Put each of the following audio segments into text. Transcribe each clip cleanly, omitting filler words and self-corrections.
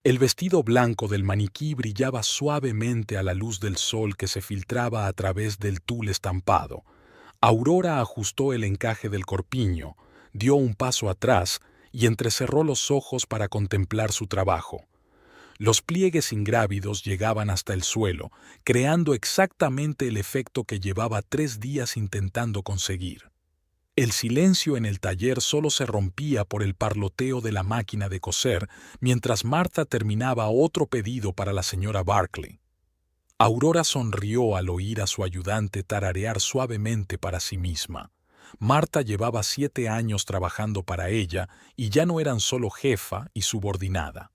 El vestido blanco del maniquí brillaba suavemente a la luz del sol que se filtraba a través del tul estampado. Aurora ajustó el encaje del corpiño, dio un paso atrás y entrecerró los ojos para contemplar su trabajo. Los pliegues ingrávidos llegaban hasta el suelo, creando exactamente el efecto que llevaba 3 días intentando conseguir. El silencio en el taller solo se rompía por el parloteo de la máquina de coser mientras Martha terminaba otro pedido para la señora Barclay. Aurora sonrió al oír a su ayudante tararear suavemente para sí misma. Martha llevaba 7 años trabajando para ella y ya no eran solo jefa y subordinada.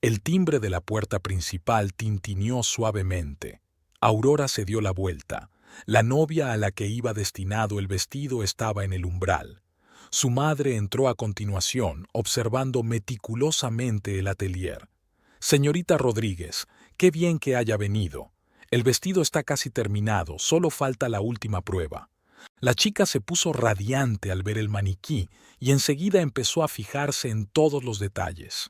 El timbre de la puerta principal tintineó suavemente. Aurora se dio la vuelta. La novia a la que iba destinado el vestido estaba en el umbral. Su madre entró a continuación, observando meticulosamente el atelier. «Señorita Rodríguez, qué bien que haya venido. El vestido está casi terminado, solo falta la última prueba». La chica se puso radiante al ver el maniquí y enseguida empezó a fijarse en todos los detalles.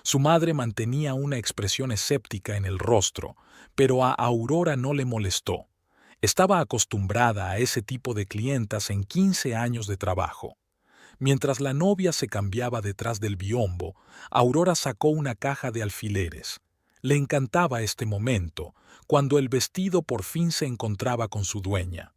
Su madre mantenía una expresión escéptica en el rostro, pero a Aurora no le molestó. Estaba acostumbrada a ese tipo de clientas en 15 años de trabajo. Mientras la novia se cambiaba detrás del biombo, Aurora sacó una caja de alfileres. Le encantaba este momento, cuando el vestido por fin se encontraba con su dueña.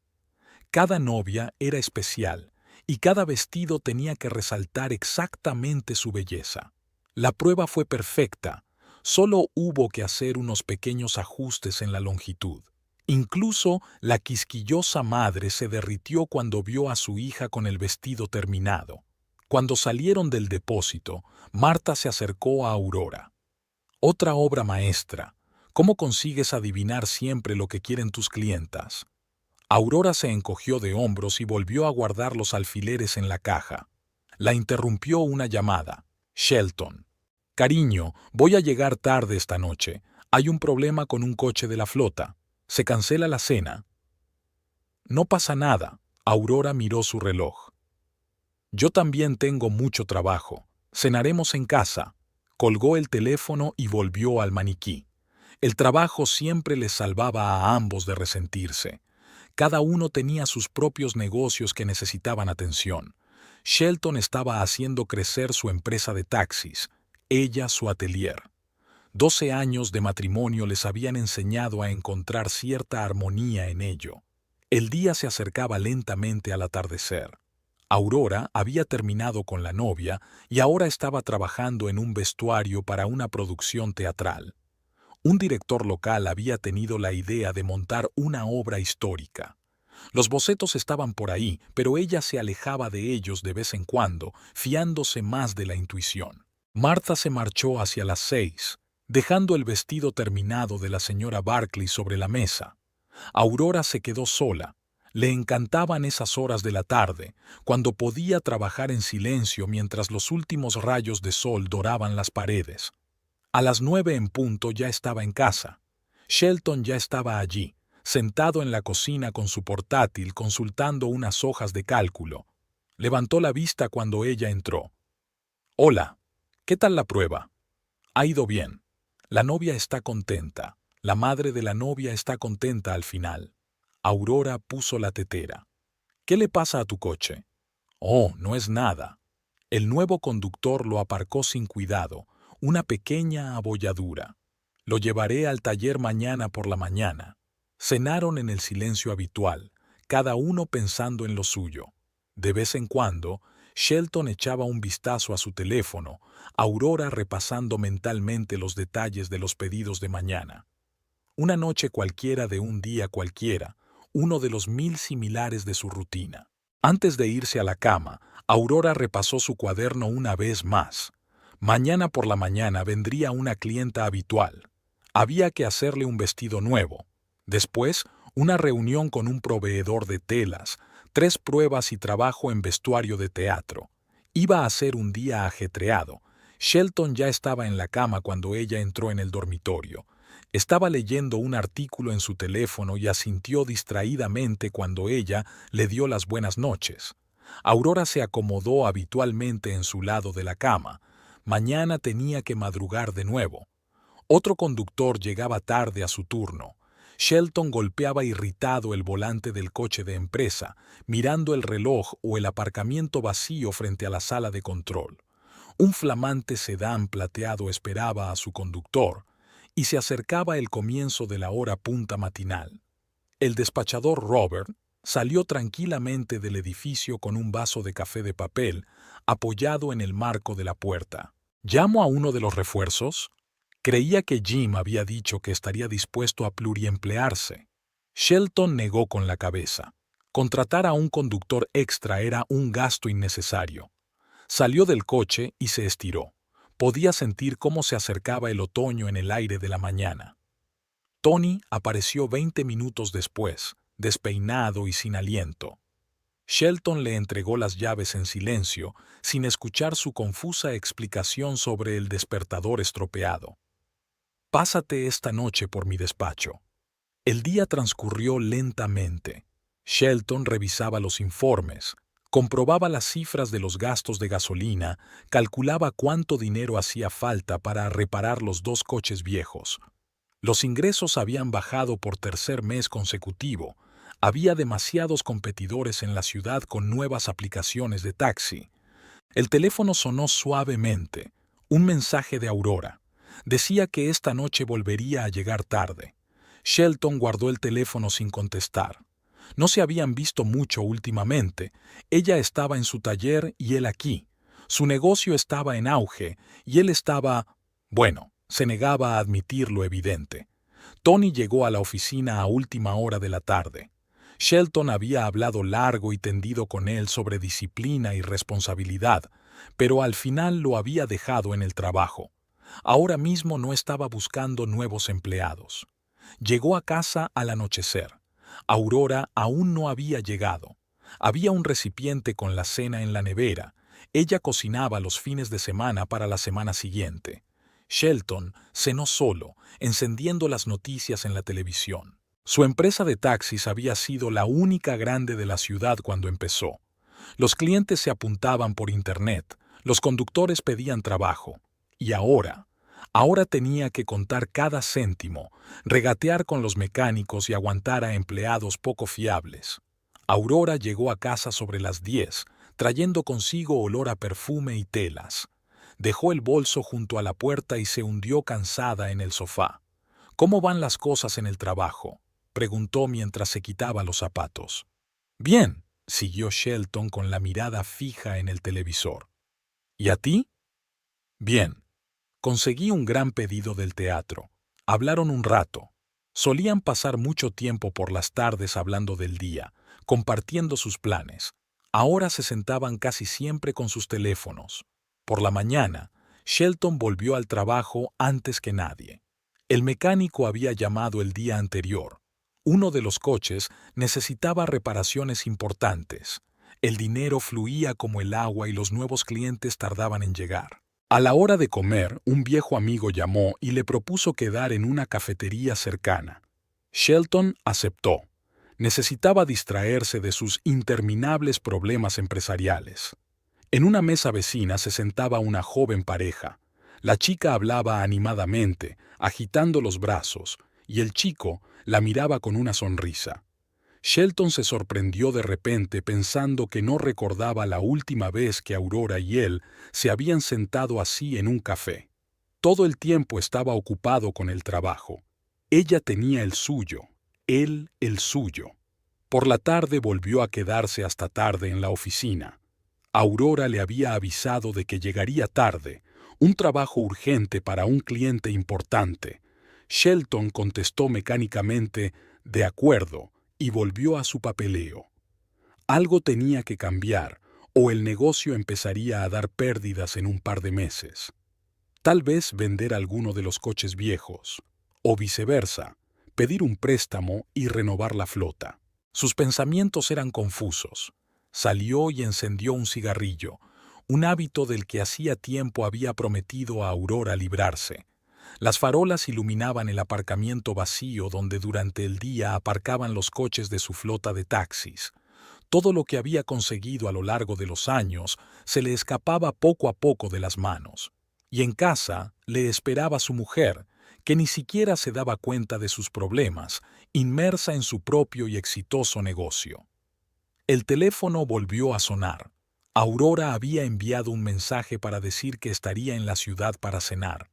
Cada novia era especial, y cada vestido tenía que resaltar exactamente su belleza. La prueba fue perfecta, solo hubo que hacer unos pequeños ajustes en la longitud. Incluso la quisquillosa madre se derritió cuando vio a su hija con el vestido terminado. Cuando salieron del depósito, Martha se acercó a Aurora. «Otra obra maestra. ¿Cómo consigues adivinar siempre lo que quieren tus clientas?» Aurora se encogió de hombros y volvió a guardar los alfileres en la caja. La interrumpió una llamada. Shelton. «Cariño, voy a llegar tarde esta noche. Hay un problema con un coche de la flota. Se cancela la cena». «No pasa nada». Aurora miró su reloj. «Yo también tengo mucho trabajo. Cenaremos en casa». Colgó el teléfono y volvió al maniquí. El trabajo siempre les salvaba a ambos de resentirse. Cada uno tenía sus propios negocios que necesitaban atención. Shelton estaba haciendo crecer su empresa de taxis, ella su atelier. 12 años de matrimonio les habían enseñado a encontrar cierta armonía en ello. El día se acercaba lentamente al atardecer. Aurora había terminado con la novia y ahora estaba trabajando en un vestuario para una producción teatral. Un director local había tenido la idea de montar una obra histórica. Los bocetos estaban por ahí, pero ella se alejaba de ellos de vez en cuando, fiándose más de la intuición. Martha se marchó hacia las 6, dejando el vestido terminado de la señora Barclay sobre la mesa. Aurora se quedó sola. Le encantaban esas horas de la tarde, cuando podía trabajar en silencio mientras los últimos rayos de sol doraban las paredes. A las 9 en punto ya estaba en casa. Shelton ya estaba allí, sentado en la cocina con su portátil consultando unas hojas de cálculo. Levantó la vista cuando ella entró. «Hola, ¿qué tal la prueba?» «Ha ido bien. La novia está contenta. La madre de la novia está contenta al final». Aurora puso la tetera. «¿Qué le pasa a tu coche?» «Oh, no es nada». El nuevo conductor lo aparcó sin cuidado, una pequeña abolladura. «Lo llevaré al taller mañana por la mañana». Cenaron en el silencio habitual, cada uno pensando en lo suyo. De vez en cuando, Shelton echaba un vistazo a su teléfono, Aurora repasando mentalmente los detalles de los pedidos de mañana. Una noche cualquiera de un día cualquiera, uno de los 1000 similares de su rutina. Antes de irse a la cama, Aurora repasó su cuaderno una vez más. Mañana por la mañana vendría una clienta habitual. Había que hacerle un vestido nuevo. Después, una reunión con un proveedor de telas, 3 pruebas y trabajo en vestuario de teatro. Iba a ser un día ajetreado. Shelton ya estaba en la cama cuando ella entró en el dormitorio. Estaba leyendo un artículo en su teléfono y asintió distraídamente cuando ella le dio las buenas noches. Aurora se acomodó habitualmente en su lado de la cama. Mañana tenía que madrugar de nuevo. Otro conductor llegaba tarde a su turno. Shelton golpeaba irritado el volante del coche de empresa, mirando el reloj o el aparcamiento vacío frente a la sala de control. Un flamante sedán plateado esperaba a su conductor, y se acercaba el comienzo de la hora punta matinal. El despachador Robert salió tranquilamente del edificio con un vaso de café de papel apoyado en el marco de la puerta. ¿Llamo a uno de los refuerzos? Creía que Jim había dicho que estaría dispuesto a pluriemplearse. Shelton negó con la cabeza. Contratar a un conductor extra era un gasto innecesario. Salió del coche y se estiró. Podía sentir cómo se acercaba el otoño en el aire de la mañana. Tony apareció 20 minutos después, despeinado y sin aliento. Shelton le entregó las llaves en silencio, sin escuchar su confusa explicación sobre el despertador estropeado. «Pásate esta noche por mi despacho». El día transcurrió lentamente. Shelton revisaba los informes, comprobaba las cifras de los gastos de gasolina, calculaba cuánto dinero hacía falta para reparar los 2 coches viejos. Los ingresos habían bajado por tercer mes consecutivo. Había demasiados competidores en la ciudad con nuevas aplicaciones de taxi. El teléfono sonó suavemente. Un mensaje de Aurora. Decía que esta noche volvería a llegar tarde. Shelton guardó el teléfono sin contestar. No se habían visto mucho últimamente. Ella estaba en su taller y él aquí. Su negocio estaba en auge y él estaba... Bueno, se negaba a admitir lo evidente. Tony llegó a la oficina a última hora de la tarde. Shelton había hablado largo y tendido con él sobre disciplina y responsabilidad, pero al final lo había dejado en el trabajo. Ahora mismo no estaba buscando nuevos empleados. Llegó a casa al anochecer. Aurora aún no había llegado. Había un recipiente con la cena en la nevera. Ella cocinaba los fines de semana para la semana siguiente. Shelton cenó solo, encendiendo las noticias en la televisión. Su empresa de taxis había sido la única grande de la ciudad cuando empezó. Los clientes se apuntaban por internet, los conductores pedían trabajo. Y ahora tenía que contar cada céntimo, regatear con los mecánicos y aguantar a empleados poco fiables. Aurora llegó a casa sobre las 10, trayendo consigo olor a perfume y telas. Dejó el bolso junto a la puerta y se hundió cansada en el sofá. «¿Cómo van las cosas en el trabajo?», preguntó mientras se quitaba los zapatos. «Bien», siguió Shelton con la mirada fija en el televisor. «¿Y a ti?». «Bien. Conseguí un gran pedido del teatro. Hablaron un rato. Solían pasar mucho tiempo por las tardes hablando del día, compartiendo sus planes. Ahora se sentaban casi siempre con sus teléfonos. Por la mañana, Shelton volvió al trabajo antes que nadie. El mecánico había llamado el día anterior. Uno de los coches necesitaba reparaciones importantes. El dinero fluía como el agua y los nuevos clientes tardaban en llegar. A la hora de comer, un viejo amigo llamó y le propuso quedar en una cafetería cercana. Shelton aceptó. Necesitaba distraerse de sus interminables problemas empresariales. En una mesa vecina se sentaba una joven pareja. La chica hablaba animadamente, agitando los brazos, y el chico la miraba con una sonrisa. Shelton se sorprendió de repente pensando que no recordaba la última vez que Aurora y él se habían sentado así en un café. Todo el tiempo estaba ocupado con el trabajo. Ella tenía el suyo, él el suyo. Por la tarde volvió a quedarse hasta tarde en la oficina. Aurora le había avisado de que llegaría tarde, un trabajo urgente para un cliente importante. Shelton contestó mecánicamente, «De acuerdo», y volvió a su papeleo. Algo tenía que cambiar, o el negocio empezaría a dar pérdidas en un par de meses. Tal vez vender alguno de los coches viejos, o viceversa, pedir un préstamo y renovar la flota. Sus pensamientos eran confusos. Salió y encendió un cigarrillo, un hábito del que hacía tiempo había prometido a Aurora librarse. Las farolas iluminaban el aparcamiento vacío donde durante el día aparcaban los coches de su flota de taxis. Todo lo que había conseguido a lo largo de los años se le escapaba poco a poco de las manos. Y en casa le esperaba su mujer, que ni siquiera se daba cuenta de sus problemas, inmersa en su propio y exitoso negocio. El teléfono volvió a sonar. Aurora había enviado un mensaje para decir que estaría en la ciudad para cenar.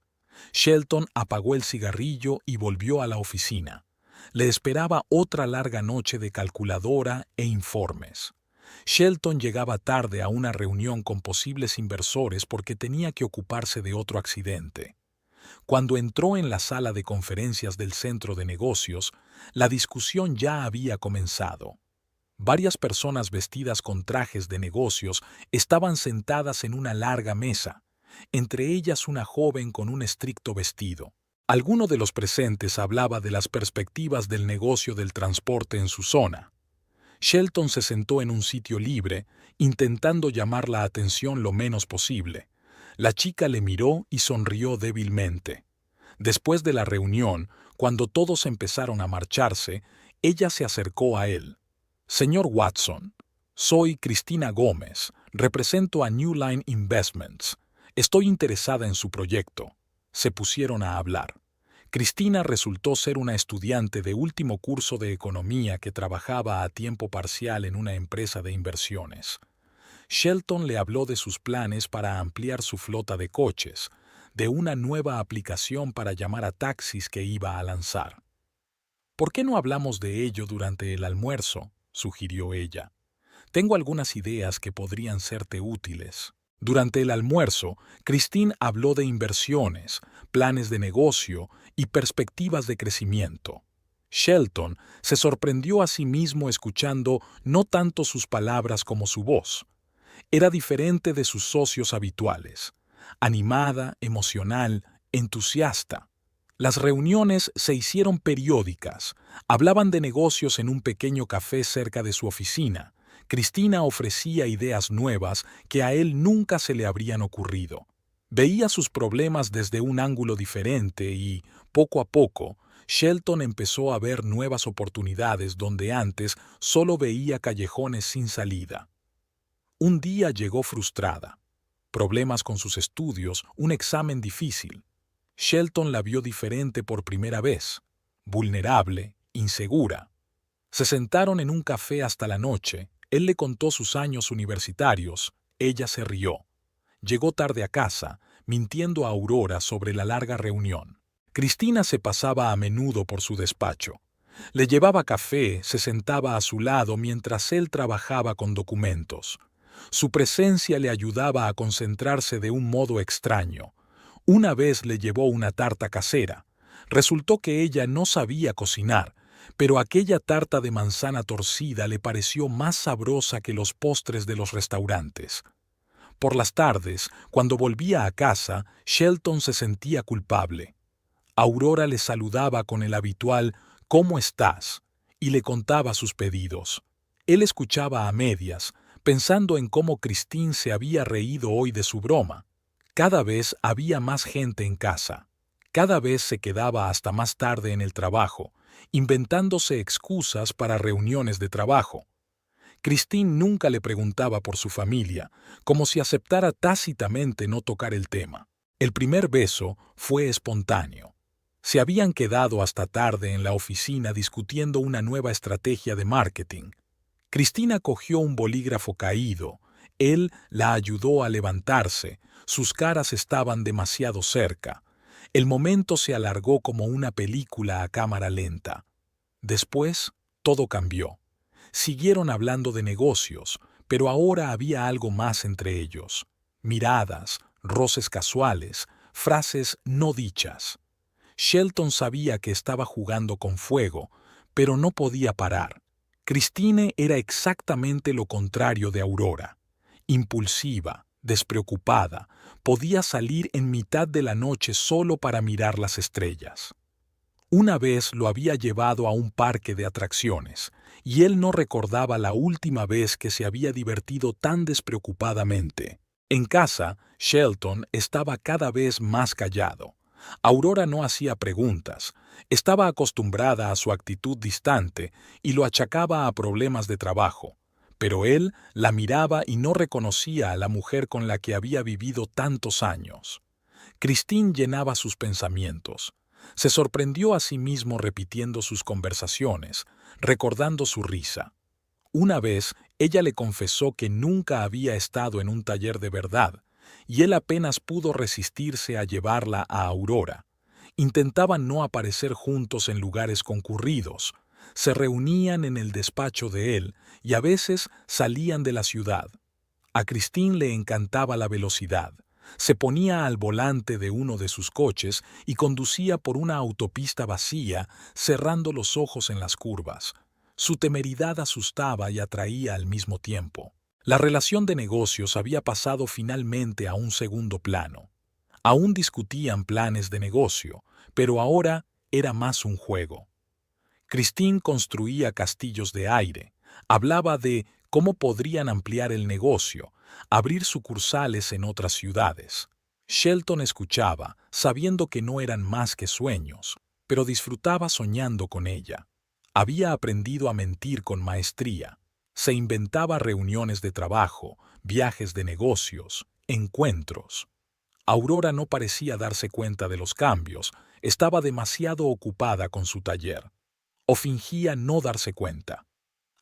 Shelton apagó el cigarrillo y volvió a la oficina. Le esperaba otra larga noche de calculadora e informes. Shelton llegaba tarde a una reunión con posibles inversores porque tenía que ocuparse de otro accidente. Cuando entró en la sala de conferencias del centro de negocios, la discusión ya había comenzado. Varias personas vestidas con trajes de negocios estaban sentadas en una larga mesa, entre ellas una joven con un estricto vestido. Alguno de los presentes hablaba de las perspectivas del negocio del transporte en su zona. Shelton se sentó en un sitio libre, intentando llamar la atención lo menos posible. La chica le miró y sonrió débilmente. Después de la reunión, cuando todos empezaron a marcharse, ella se acercó a él. «Señor Watson, soy Cristina Gómez, represento a New Line Investments. Estoy interesada en su proyecto». Se pusieron a hablar. Cristina resultó ser una estudiante de último curso de economía que trabajaba a tiempo parcial en una empresa de inversiones. Shelton le habló de sus planes para ampliar su flota de coches, de una nueva aplicación para llamar a taxis que iba a lanzar. «¿Por qué no hablamos de ello durante el almuerzo?», sugirió ella. «Tengo algunas ideas que podrían serte útiles». Durante el almuerzo, Christine habló de inversiones, planes de negocio y perspectivas de crecimiento. Shelton se sorprendió a sí mismo escuchando no tanto sus palabras como su voz. Era diferente de sus socios habituales, animada, emocional, entusiasta. Las reuniones se hicieron periódicas. Hablaban de negocios en un pequeño café cerca de su oficina. Cristina ofrecía ideas nuevas que a él nunca se le habrían ocurrido. Veía sus problemas desde un ángulo diferente y, poco a poco, Shelton empezó a ver nuevas oportunidades donde antes solo veía callejones sin salida. Un día llegó frustrada. Problemas con sus estudios, un examen difícil. Shelton la vio diferente por primera vez, vulnerable, insegura. Se sentaron en un café hasta la noche. Él le contó sus años universitarios. Ella se rió. Llegó tarde a casa, mintiendo a Aurora sobre la larga reunión. Cristina se pasaba a menudo por su despacho. Le llevaba café, se sentaba a su lado mientras él trabajaba con documentos. Su presencia le ayudaba a concentrarse de un modo extraño. Una vez le llevó una tarta casera. Resultó que ella no sabía cocinar, pero aquella tarta de manzana torcida le pareció más sabrosa que los postres de los restaurantes. Por las tardes, cuando volvía a casa, Shelton se sentía culpable. Aurora le saludaba con el habitual «¿Cómo estás?», y le contaba sus pedidos. Él escuchaba a medias, pensando en cómo Christine se había reído hoy de su broma. Cada vez había más gente en casa. Cada vez se quedaba hasta más tarde en el trabajo, inventándose excusas para reuniones de trabajo. Christine nunca le preguntaba por su familia, como si aceptara tácitamente no tocar el tema. El primer beso fue espontáneo. Se habían quedado hasta tarde en la oficina discutiendo una nueva estrategia de marketing. Cristina cogió un bolígrafo caído. Él la ayudó a levantarse. Sus caras estaban demasiado cerca. El momento se alargó como una película a cámara lenta. Después, todo cambió. Siguieron hablando de negocios, pero ahora había algo más entre ellos. Miradas, roces casuales, frases no dichas. Shelton sabía que estaba jugando con fuego, pero no podía parar. Christine era exactamente lo contrario de Aurora. Impulsiva, despreocupada, podía salir en mitad de la noche solo para mirar las estrellas. Una vez lo había llevado a un parque de atracciones, y él no recordaba la última vez que se había divertido tan despreocupadamente. En casa, Shelton estaba cada vez más callado. Aurora no hacía preguntas. Estaba acostumbrada a su actitud distante y lo achacaba a problemas de trabajo. Pero él la miraba y no reconocía a la mujer con la que había vivido tantos años. Christine llenaba sus pensamientos. Se sorprendió a sí mismo repitiendo sus conversaciones, recordando su risa. Una vez, ella le confesó que nunca había estado en un taller de verdad, y él apenas pudo resistirse a llevarla a Aurora. Intentaban no aparecer juntos en lugares concurridos, se reunían en el despacho de él y a veces salían de la ciudad. A Christine le encantaba la velocidad. Se ponía al volante de uno de sus coches y conducía por una autopista vacía, cerrando los ojos en las curvas. Su temeridad asustaba y atraía al mismo tiempo. La relación de negocios había pasado finalmente a un segundo plano. Aún discutían planes de negocio, pero ahora era más un juego. Christine construía castillos de aire, hablaba de cómo podrían ampliar el negocio, abrir sucursales en otras ciudades. Shelton escuchaba, sabiendo que no eran más que sueños, pero disfrutaba soñando con ella. Había aprendido a mentir con maestría. Se inventaba reuniones de trabajo, viajes de negocios, encuentros. Aurora no parecía darse cuenta de los cambios, estaba demasiado ocupada con su taller. O fingía no darse cuenta.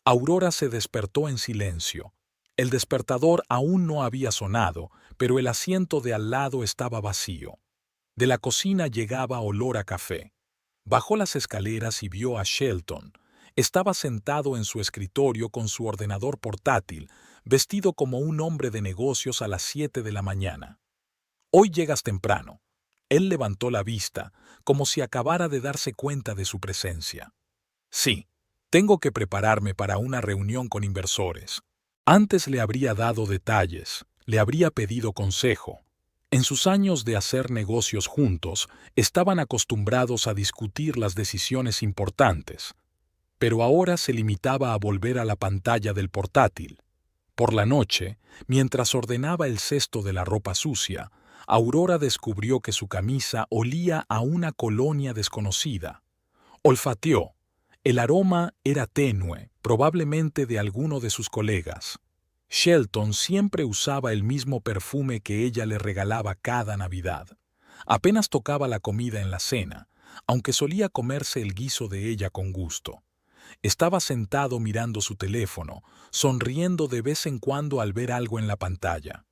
Aurora se despertó en silencio. El despertador aún no había sonado, pero el asiento de al lado estaba vacío. De la cocina llegaba olor a café. Bajó las escaleras y vio a Shelton. Estaba sentado en su escritorio con su ordenador portátil, vestido como un hombre de negocios a las 7 de la mañana. «Hoy llegas temprano». Él levantó la vista, como si acabara de darse cuenta de su presencia. «Sí, tengo que prepararme para una reunión con inversores». Antes le habría dado detalles, le habría pedido consejo. En sus años de hacer negocios juntos, estaban acostumbrados a discutir las decisiones importantes. Pero ahora se limitaba a volver a la pantalla del portátil. Por la noche, mientras ordenaba el cesto de la ropa sucia, Aurora descubrió que su camisa olía a una colonia desconocida. Olfateó. El aroma era tenue, probablemente de alguno de sus colegas. Shelton siempre usaba el mismo perfume que ella le regalaba cada Navidad. Apenas tocaba la comida en la cena, aunque solía comerse el guiso de ella con gusto. Estaba sentado mirando su teléfono, sonriendo de vez en cuando al ver algo en la pantalla.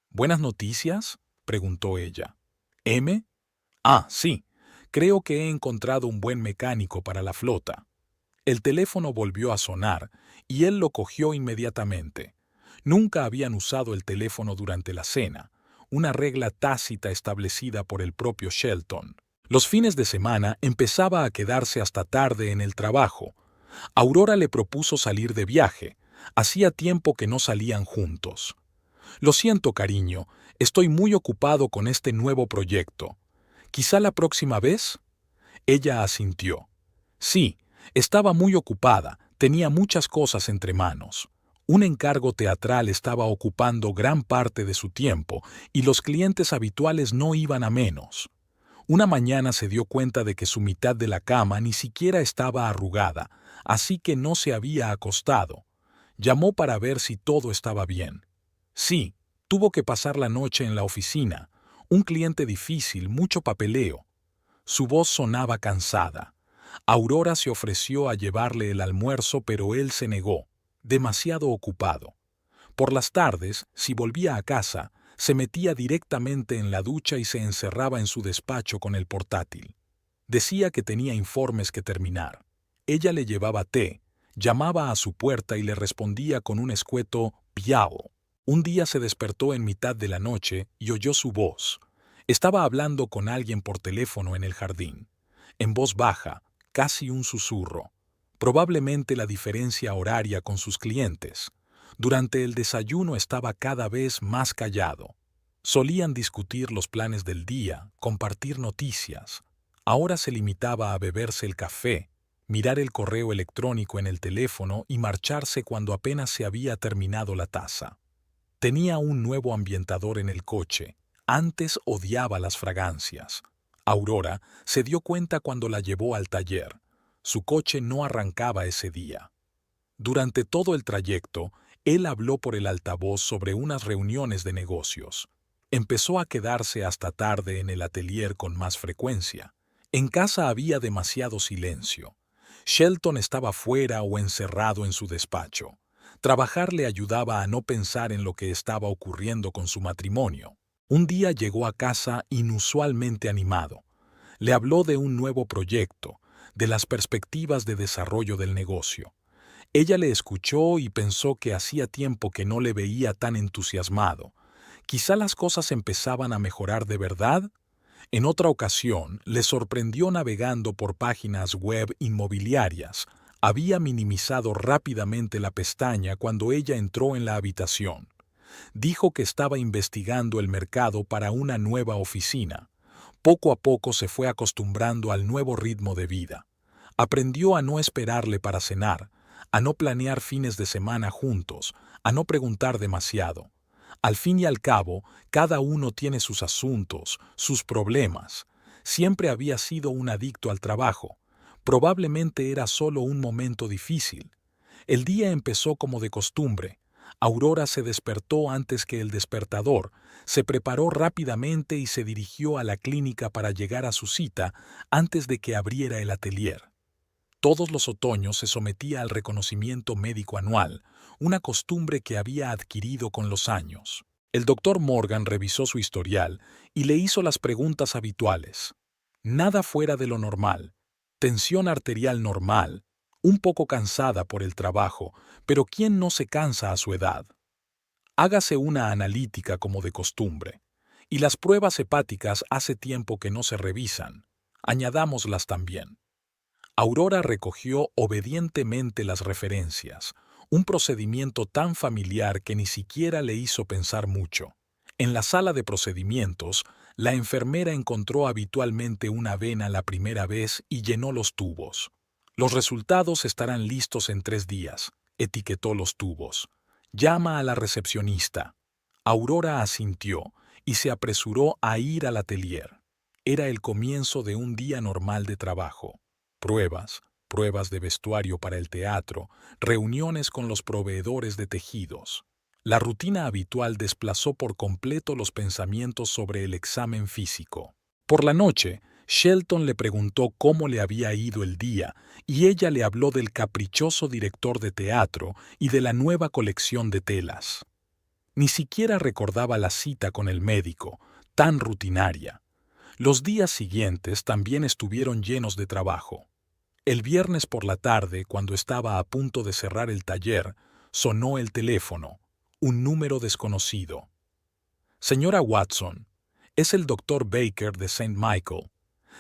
«¿Buenas noticias?», preguntó ella. «¿M? Ah, sí. Creo que he encontrado un buen mecánico para la flota». El teléfono volvió a sonar y él lo cogió inmediatamente. Nunca habían usado el teléfono durante la cena, una regla tácita establecida por el propio Shelton. Los fines de semana empezaba a quedarse hasta tarde en el trabajo. Aurora le propuso salir de viaje. Hacía tiempo que no salían juntos. «Lo siento, cariño, estoy muy ocupado con este nuevo proyecto. ¿Quizá la próxima vez?». Ella asintió. Sí, estaba muy ocupada, tenía muchas cosas entre manos. Un encargo teatral estaba ocupando gran parte de su tiempo y los clientes habituales no iban a menos. Una mañana se dio cuenta de que su mitad de la cama ni siquiera estaba arrugada, así que no se había acostado. Llamó para ver si todo estaba bien. Sí, tuvo que pasar la noche en la oficina. Un cliente difícil, mucho papeleo. Su voz sonaba cansada. Aurora se ofreció a llevarle el almuerzo, pero él se negó, demasiado ocupado. Por las tardes, si volvía a casa, se metía directamente en la ducha y se encerraba en su despacho con el portátil. Decía que tenía informes que terminar. Ella le llevaba té, llamaba a su puerta y le respondía con un escueto «piao». Un día se despertó en mitad de la noche y oyó su voz. Estaba hablando con alguien por teléfono en el jardín. En voz baja, casi un susurro. Probablemente la diferencia horaria con sus clientes. Durante el desayuno estaba cada vez más callado. Solían discutir los planes del día, compartir noticias. Ahora se limitaba a beberse el café, mirar el correo electrónico en el teléfono y marcharse cuando apenas se había terminado la taza. Tenía un nuevo ambientador en el coche. Antes odiaba las fragancias. Aurora se dio cuenta cuando la llevó al taller. Su coche no arrancaba ese día. Durante todo el trayecto, él habló por el altavoz sobre unas reuniones de negocios. Empezó a quedarse hasta tarde en el atelier con más frecuencia. En casa había demasiado silencio. Shelton estaba fuera o encerrado en su despacho. Trabajar le ayudaba a no pensar en lo que estaba ocurriendo con su matrimonio. Un día llegó a casa inusualmente animado. Le habló de un nuevo proyecto, de las perspectivas de desarrollo del negocio. Ella le escuchó y pensó que hacía tiempo que no le veía tan entusiasmado. Quizá las cosas empezaban a mejorar de verdad. En otra ocasión, le sorprendió navegando por páginas web inmobiliarias. Había minimizado rápidamente la pestaña cuando ella entró en la habitación. Dijo que estaba investigando el mercado para una nueva oficina. Poco a poco se fue acostumbrando al nuevo ritmo de vida. Aprendió a no esperarle para cenar, a no planear fines de semana juntos, a no preguntar demasiado. Al fin y al cabo, cada uno tiene sus asuntos, sus problemas. Siempre había sido un adicto al trabajo. Probablemente era solo un momento difícil. El día empezó como de costumbre. Aurora se despertó antes que el despertador, se preparó rápidamente y se dirigió a la clínica para llegar a su cita antes de que abriera el atelier. Todos los otoños se sometía al reconocimiento médico anual, una costumbre que había adquirido con los años. El doctor Morgan revisó su historial y le hizo las preguntas habituales. Nada fuera de lo normal. Tensión arterial normal, un poco cansada por el trabajo, pero ¿quién no se cansa a su edad? Hágase una analítica como de costumbre. Y las pruebas hepáticas hace tiempo que no se revisan. Añadámoslas también. Aurora recogió obedientemente las referencias, un procedimiento tan familiar que ni siquiera le hizo pensar mucho. En la sala de procedimientos, la enfermera encontró habitualmente una vena la primera vez y llenó los tubos. Los resultados estarán listos en 3 días, etiquetó los tubos. Llama a la recepcionista. Aurora asintió y se apresuró a ir al atelier. Era el comienzo de un día normal de trabajo. Pruebas de vestuario para el teatro, reuniones con los proveedores de tejidos. La rutina habitual desplazó por completo los pensamientos sobre el examen físico. Por la noche, Shelton le preguntó cómo le había ido el día y ella le habló del caprichoso director de teatro y de la nueva colección de telas. Ni siquiera recordaba la cita con el médico, tan rutinaria. Los días siguientes también estuvieron llenos de trabajo. El viernes por la tarde, cuando estaba a punto de cerrar el taller, sonó el teléfono, un número desconocido. Señora Watson, es el doctor Baker de St. Michael.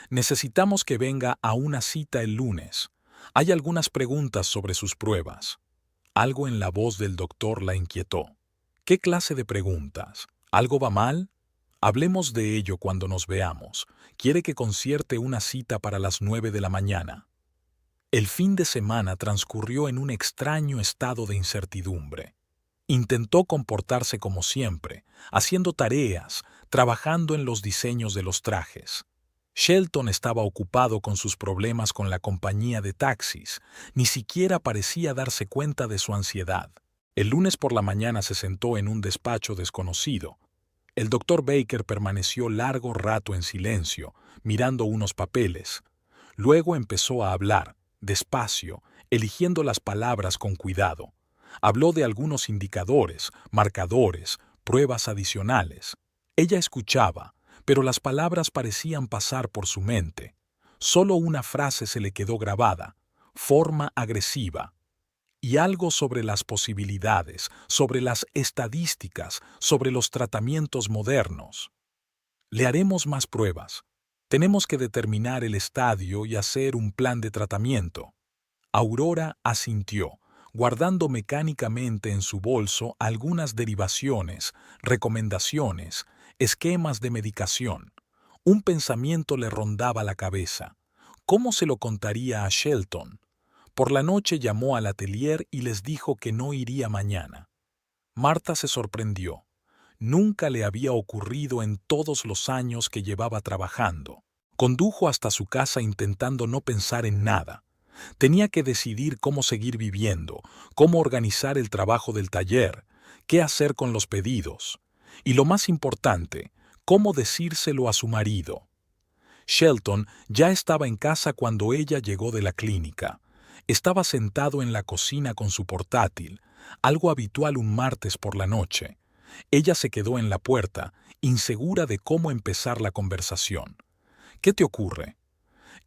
Necesitamos que venga a una cita el lunes. Hay algunas preguntas sobre sus pruebas. Algo en la voz del doctor la inquietó. ¿Qué clase de preguntas? ¿Algo va mal? Hablemos de ello cuando nos veamos. Quiere que concierte una cita para las 9 de la mañana. El fin de semana transcurrió en un extraño estado de incertidumbre. Intentó comportarse como siempre, haciendo tareas, trabajando en los diseños de los trajes. Shelton estaba ocupado con sus problemas con la compañía de taxis, ni siquiera parecía darse cuenta de su ansiedad. El lunes por la mañana se sentó en un despacho desconocido. El doctor Baker permaneció largo rato en silencio, mirando unos papeles. Luego empezó a hablar, despacio, eligiendo las palabras con cuidado. Habló de algunos indicadores, marcadores, pruebas adicionales. Ella escuchaba, pero las palabras parecían pasar por su mente. Solo una frase se le quedó grabada: forma agresiva. Y algo sobre las posibilidades, sobre las estadísticas, sobre los tratamientos modernos. Le haremos más pruebas. Tenemos que determinar el estadio y hacer un plan de tratamiento. Aurora asintió, guardando mecánicamente en su bolso algunas derivaciones, recomendaciones, esquemas de medicación. Un pensamiento le rondaba la cabeza. ¿Cómo se lo contaría a Shelton? Por la noche llamó al atelier y les dijo que no iría mañana. Marta se sorprendió. Nunca le había ocurrido en todos los años que llevaba trabajando. Condujo hasta su casa intentando no pensar en nada. Tenía que decidir cómo seguir viviendo, cómo organizar el trabajo del taller, qué hacer con los pedidos. Y lo más importante, cómo decírselo a su marido. Shelton ya estaba en casa cuando ella llegó de la clínica. Estaba sentado en la cocina con su portátil, algo habitual un martes por la noche. Ella se quedó en la puerta, insegura de cómo empezar la conversación. ¿Qué te ocurre?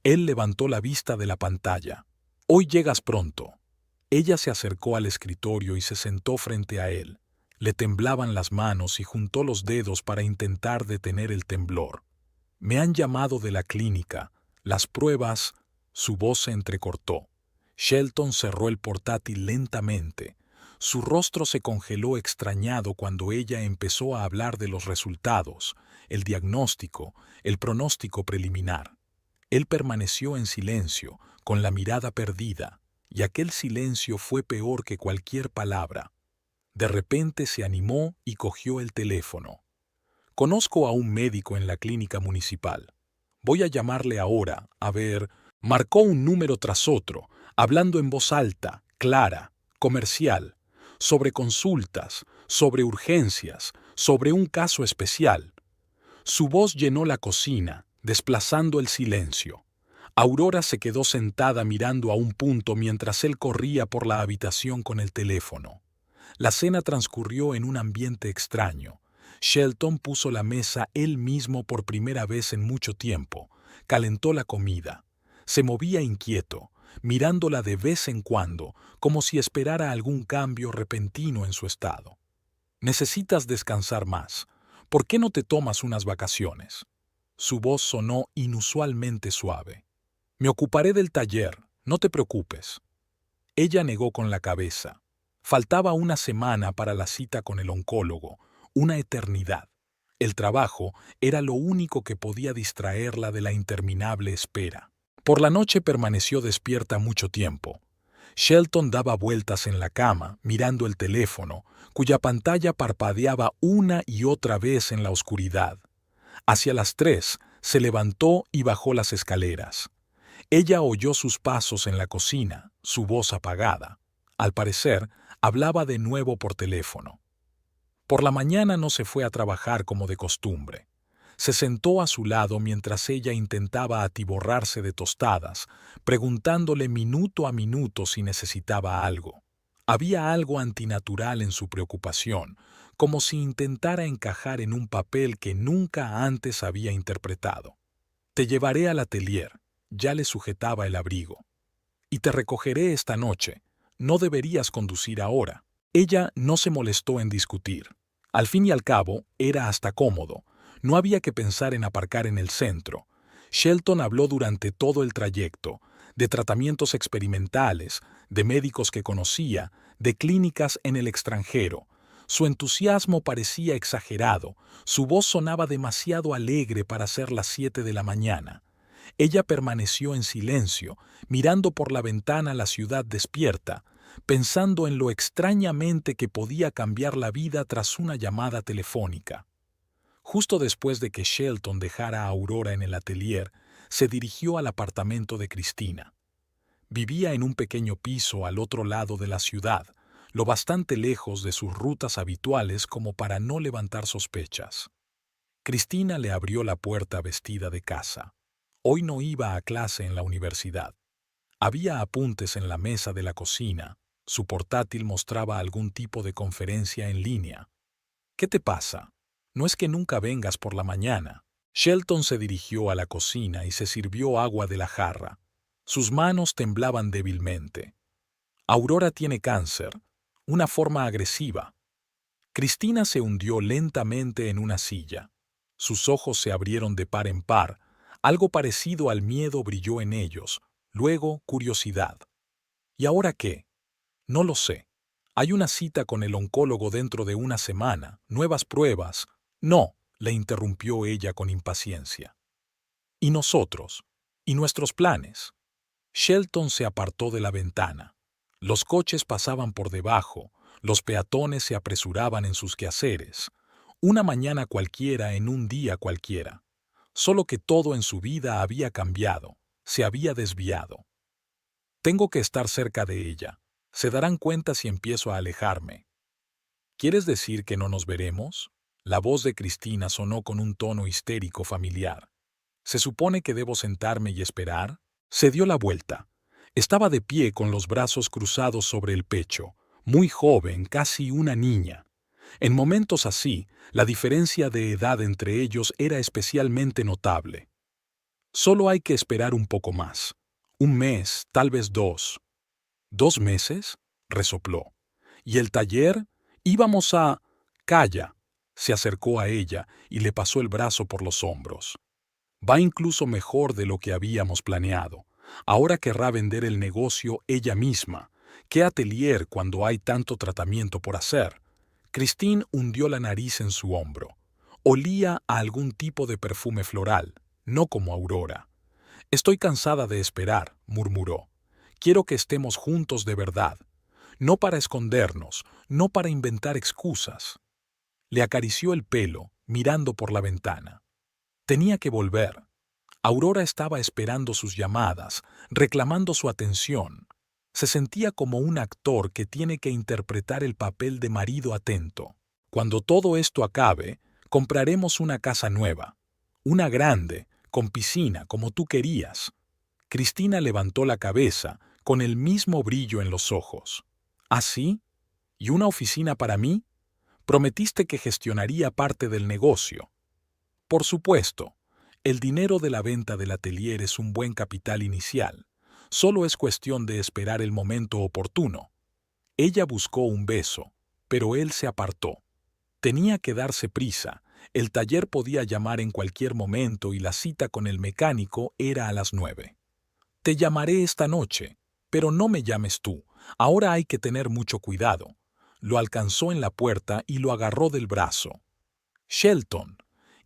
Él levantó la vista de la pantalla. Hoy llegas pronto. Ella se acercó al escritorio y se sentó frente a él. Le temblaban las manos y juntó los dedos para intentar detener el temblor. Me han llamado de la clínica. Las pruebas... Su voz se entrecortó. Shelton cerró el portátil lentamente. Su rostro se congeló extrañado cuando ella empezó a hablar de los resultados, el diagnóstico, el pronóstico preliminar. Él permaneció en silencio, con la mirada perdida, y aquel silencio fue peor que cualquier palabra. De repente se animó y cogió el teléfono. Conozco a un médico en la clínica municipal. Voy a llamarle ahora, a ver... Marcó un número tras otro, hablando en voz alta, clara, comercial, sobre consultas, sobre urgencias, sobre un caso especial. Su voz llenó la cocina, desplazando el silencio. Aurora se quedó sentada mirando a un punto mientras él corría por la habitación con el teléfono. La cena transcurrió en un ambiente extraño. Shelton puso la mesa él mismo por primera vez en mucho tiempo. Calentó la comida. Se movía inquieto, mirándola de vez en cuando, como si esperara algún cambio repentino en su estado. Necesitas descansar más. ¿Por qué no te tomas unas vacaciones? Su voz sonó inusualmente suave. Me ocuparé del taller, no te preocupes. Ella negó con la cabeza. Faltaba una semana para la cita con el oncólogo, una eternidad. El trabajo era lo único que podía distraerla de la interminable espera. Por la noche permaneció despierta mucho tiempo. Shelton daba vueltas en la cama, mirando el teléfono, cuya pantalla parpadeaba una y otra vez en la oscuridad. Hacia las 3, se levantó y bajó las escaleras. Ella oyó sus pasos en la cocina, su voz apagada. Al parecer, hablaba de nuevo por teléfono. Por la mañana no se fue a trabajar como de costumbre. Se sentó a su lado mientras ella intentaba atiborrarse de tostadas, preguntándole minuto a minuto si necesitaba algo. Había algo antinatural en su preocupación, como si intentara encajar en un papel que nunca antes había interpretado. Te llevaré al atelier, ya le sujetaba el abrigo. Y te recogeré esta noche, no deberías conducir ahora. Ella no se molestó en discutir. Al fin y al cabo, era hasta cómodo. No había que pensar en aparcar en el centro. Shelton habló durante todo el trayecto, de tratamientos experimentales, de médicos que conocía, de clínicas en el extranjero. Su entusiasmo parecía exagerado, su voz sonaba demasiado alegre para ser las 7 de la mañana. Ella permaneció en silencio, mirando por la ventana la ciudad despierta, pensando en lo extrañamente que podía cambiar la vida tras una llamada telefónica. Justo después de que Shelton dejara a Aurora en el atelier, se dirigió al apartamento de Cristina. Vivía en un pequeño piso al otro lado de la ciudad, lo bastante lejos de sus rutas habituales como para no levantar sospechas. Cristina le abrió la puerta vestida de casa. Hoy no iba a clase en la universidad. Había apuntes en la mesa de la cocina. Su portátil mostraba algún tipo de conferencia en línea. ¿Qué te pasa? No es que nunca vengas por la mañana. Shelton se dirigió a la cocina y se sirvió agua de la jarra. Sus manos temblaban débilmente. Aurora tiene cáncer, una forma agresiva. Cristina se hundió lentamente en una silla. Sus ojos se abrieron de par en par. Algo parecido al miedo brilló en ellos, luego curiosidad. ¿Y ahora qué? No lo sé. Hay una cita con el oncólogo dentro de una semana, nuevas pruebas. No, le interrumpió ella con impaciencia. ¿Y nosotros? ¿Y nuestros planes? Shelton se apartó de la ventana. Los coches pasaban por debajo, los peatones se apresuraban en sus quehaceres. Una mañana cualquiera en un día cualquiera. Solo que todo en su vida había cambiado, se había desviado. Tengo que estar cerca de ella. Se darán cuenta si empiezo a alejarme. ¿Quieres decir que no nos veremos? La voz de Cristina sonó con un tono histérico familiar. ¿Se supone que debo sentarme y esperar? Se dio la vuelta. Estaba de pie con los brazos cruzados sobre el pecho, muy joven, casi una niña. En momentos así, la diferencia de edad entre ellos era especialmente notable. Solo hay que esperar un poco más. Un mes, tal vez dos. ¿2 meses? Resopló. ¿Y el taller? Íbamos a... Calla. Se acercó a ella y le pasó el brazo por los hombros. Va incluso mejor de lo que habíamos planeado. Ahora querrá vender el negocio ella misma. ¿Qué atelier cuando hay tanto tratamiento por hacer? Christine hundió la nariz en su hombro. Olía a algún tipo de perfume floral, no como Aurora. Estoy cansada de esperar, murmuró. Quiero que estemos juntos de verdad. No para escondernos, no para inventar excusas. Le acarició el pelo, mirando por la ventana. Tenía que volver. Aurora estaba esperando sus llamadas, reclamando su atención. Se sentía como un actor que tiene que interpretar el papel de marido atento. Cuando todo esto acabe, compraremos una casa nueva. Una grande, con piscina, como tú querías. Cristina levantó la cabeza, con el mismo brillo en los ojos. ¿Ah, sí? ¿Y una oficina para mí? Prometiste que gestionaría parte del negocio. Por supuesto, el dinero de la venta del atelier es un buen capital inicial. Solo es cuestión de esperar el momento oportuno. Ella buscó un beso, pero él se apartó. Tenía que darse prisa. El taller podía llamar en cualquier momento y la cita con el mecánico era a las 9. Te llamaré esta noche, pero no me llames tú. Ahora hay que tener mucho cuidado. Lo alcanzó en la puerta y lo agarró del brazo. Shelton,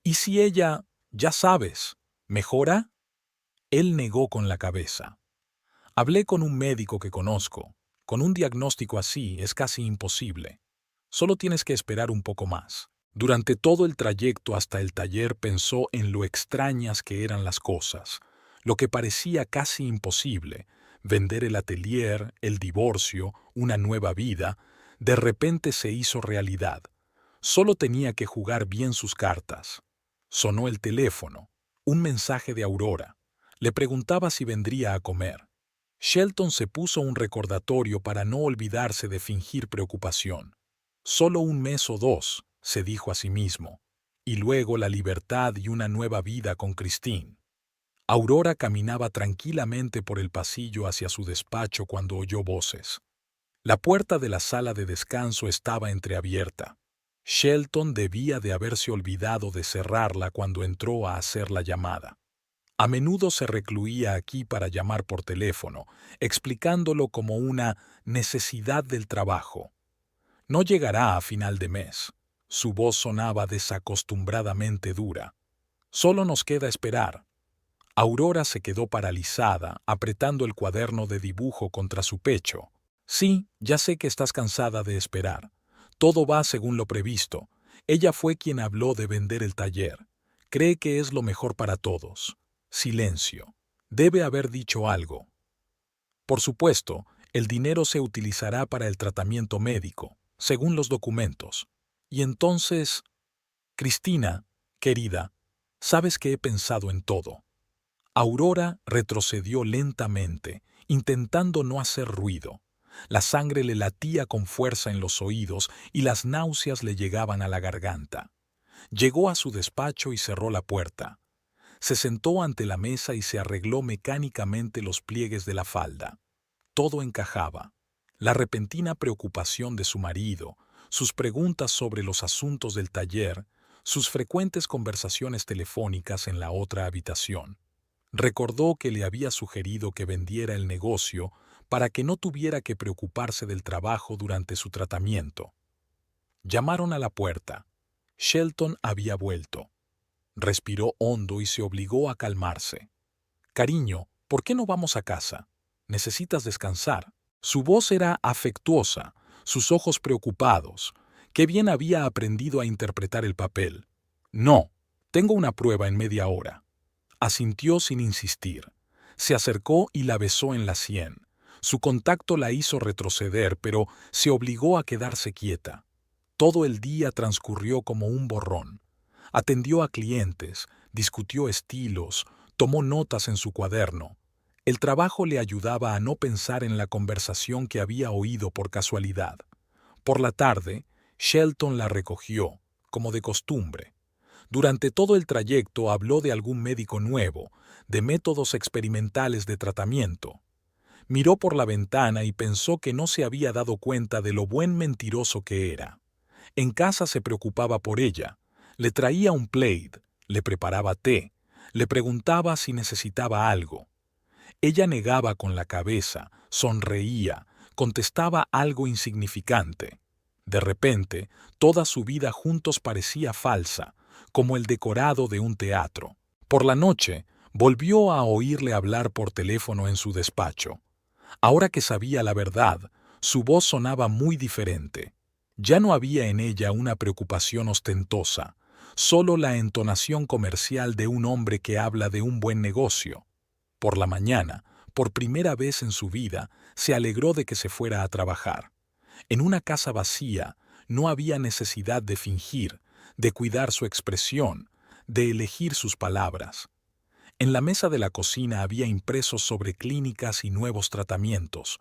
¿y si ella, ya sabes, mejora? Él negó con la cabeza. Hablé con un médico que conozco. Con un diagnóstico así es casi imposible. Solo tienes que esperar un poco más. Durante todo el trayecto hasta el taller pensó en lo extrañas que eran las cosas, lo que parecía casi imposible, vender el atelier, el divorcio, una nueva vida, de repente se hizo realidad. Solo tenía que jugar bien sus cartas. Sonó el teléfono. Un mensaje de Aurora. Le preguntaba si vendría a comer. Shelton se puso un recordatorio para no olvidarse de fingir preocupación. Solo un mes o dos, se dijo a sí mismo, y luego la libertad y una nueva vida con Christine. Aurora caminaba tranquilamente por el pasillo hacia su despacho cuando oyó voces. La puerta de la sala de descanso estaba entreabierta. Shelton debía de haberse olvidado de cerrarla cuando entró a hacer la llamada. A menudo se recluía aquí para llamar por teléfono, explicándolo como una necesidad del trabajo. No llegará a final de mes. Su voz sonaba desacostumbradamente dura. Solo nos queda esperar. Aurora se quedó paralizada, apretando el cuaderno de dibujo contra su pecho. Sí, ya sé que estás cansada de esperar. Todo va según lo previsto. Ella fue quien habló de vender el taller. Cree que es lo mejor para todos. Silencio. Debe haber dicho algo. Por supuesto, el dinero se utilizará para el tratamiento médico, según los documentos. Y entonces... Cristina, querida, sabes que he pensado en todo. Aurora retrocedió lentamente, intentando no hacer ruido. La sangre le latía con fuerza en los oídos y las náuseas le llegaban a la garganta. Llegó a su despacho y cerró la puerta. Se sentó ante la mesa y se arregló mecánicamente los pliegues de la falda. Todo encajaba. La repentina preocupación de su marido, sus preguntas sobre los asuntos del taller, sus frecuentes conversaciones telefónicas en la otra habitación. Recordó que le había sugerido que vendiera el negocio para que no tuviera que preocuparse del trabajo durante su tratamiento. Llamaron a la puerta. Shelton había vuelto. Respiró hondo y se obligó a calmarse. «Cariño, ¿por qué no vamos a casa? Necesitas descansar». Su voz era afectuosa, sus ojos preocupados. Qué bien había aprendido a interpretar el papel. «No, tengo una prueba en media hora». Asintió sin insistir. Se acercó y la besó en la sien. Su contacto la hizo retroceder, pero se obligó a quedarse quieta. Todo el día transcurrió como un borrón. Atendió a clientes, discutió estilos, tomó notas en su cuaderno. El trabajo le ayudaba a no pensar en la conversación que había oído por casualidad. Por la tarde, Shelton la recogió, como de costumbre. Durante todo el trayecto habló de algún médico nuevo, de métodos experimentales de tratamiento. Miró por la ventana y pensó que no se había dado cuenta de lo buen mentiroso que era. En casa se preocupaba por ella, le traía un plate, le preparaba té, le preguntaba si necesitaba algo. Ella negaba con la cabeza, sonreía, contestaba algo insignificante. De repente, toda su vida juntos parecía falsa, como el decorado de un teatro. Por la noche, volvió a oírle hablar por teléfono en su despacho. Ahora que sabía la verdad, su voz sonaba muy diferente. Ya no había en ella una preocupación ostentosa, solo la entonación comercial de un hombre que habla de un buen negocio. Por la mañana, por primera vez en su vida, se alegró de que se fuera a trabajar. En una casa vacía, no había necesidad de fingir, de cuidar su expresión, de elegir sus palabras. En la mesa de la cocina había impresos sobre clínicas y nuevos tratamientos.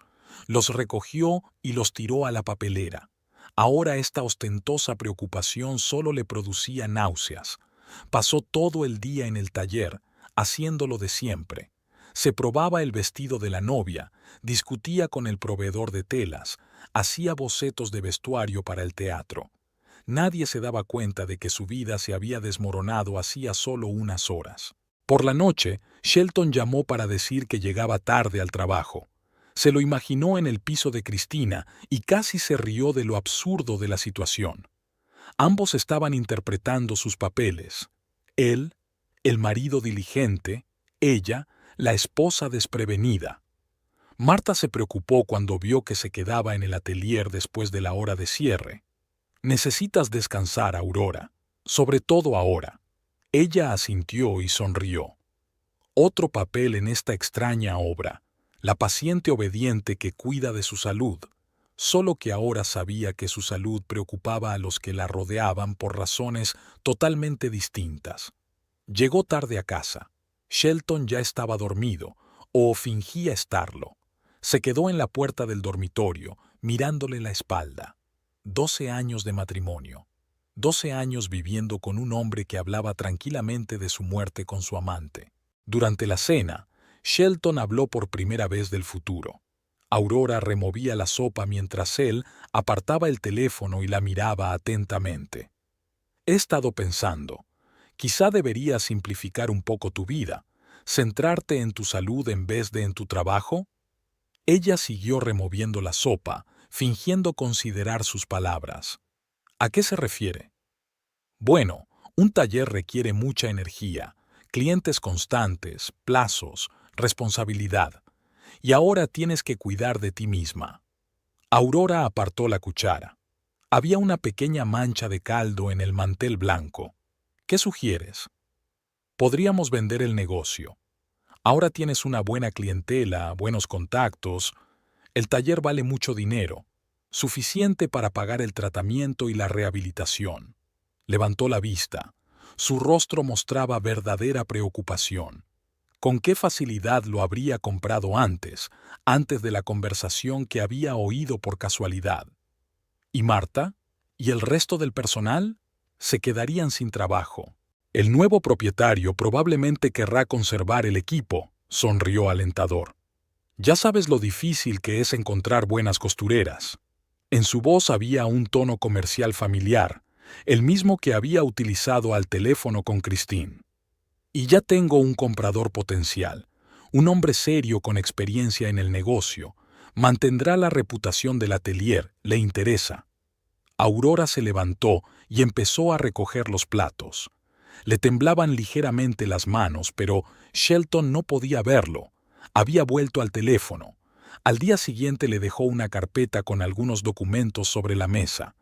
Los recogió y los tiró a la papelera. Ahora esta ostentosa preocupación solo le producía náuseas. Pasó todo el día en el taller, haciendo lo de siempre. Se probaba el vestido de la novia, discutía con el proveedor de telas, hacía bocetos de vestuario para el teatro. Nadie se daba cuenta de que su vida se había desmoronado hacía solo unas horas. Por la noche, Shelton llamó para decir que llegaba tarde al trabajo. Se lo imaginó en el piso de Cristina y casi se rió de lo absurdo de la situación. Ambos estaban interpretando sus papeles. Él, el marido diligente, ella, la esposa desprevenida. Marta se preocupó cuando vio que se quedaba en el atelier después de la hora de cierre. Necesitas descansar, Aurora, sobre todo ahora. Ella asintió y sonrió. Otro papel en esta extraña obra, la paciente obediente que cuida de su salud, solo que ahora sabía que su salud preocupaba a los que la rodeaban por razones totalmente distintas. Llegó tarde a casa. Shelton ya estaba dormido, o fingía estarlo. Se quedó en la puerta del dormitorio, mirándole la espalda. 12 años de matrimonio. 12 años viviendo con un hombre que hablaba tranquilamente de su muerte con su amante. Durante la cena, Shelton habló por primera vez del futuro. Aurora removía la sopa mientras él apartaba el teléfono y la miraba atentamente. He estado pensando, quizá deberías simplificar un poco tu vida, centrarte en tu salud en vez de en tu trabajo. Ella siguió removiendo la sopa, fingiendo considerar sus palabras. ¿A qué se refiere? Bueno, un taller requiere mucha energía, clientes constantes, plazos, responsabilidad. Y ahora tienes que cuidar de ti misma. Aurora apartó la cuchara. Había una pequeña mancha de caldo en el mantel blanco. ¿Qué sugieres? Podríamos vender el negocio. Ahora tienes una buena clientela, buenos contactos. El taller vale mucho dinero, suficiente para pagar el tratamiento y la rehabilitación. Levantó la vista. Su rostro mostraba verdadera preocupación. ¿Con qué facilidad lo habría comprado antes de la conversación que había oído por casualidad? ¿Y Marta? ¿Y el resto del personal? Se quedarían sin trabajo. El nuevo propietario probablemente querrá conservar el equipo, sonrió alentador. Ya sabes lo difícil que es encontrar buenas costureras. En su voz había un tono comercial familiar, el mismo que había utilizado al teléfono con Christine. Y ya tengo un comprador potencial, un hombre serio con experiencia en el negocio. Mantendrá la reputación del atelier, le interesa. Aurora se levantó y empezó a recoger los platos. Le temblaban ligeramente las manos, pero Shelton no podía verlo. Había vuelto al teléfono. Al día siguiente le dejó una carpeta con algunos documentos sobre la mesa.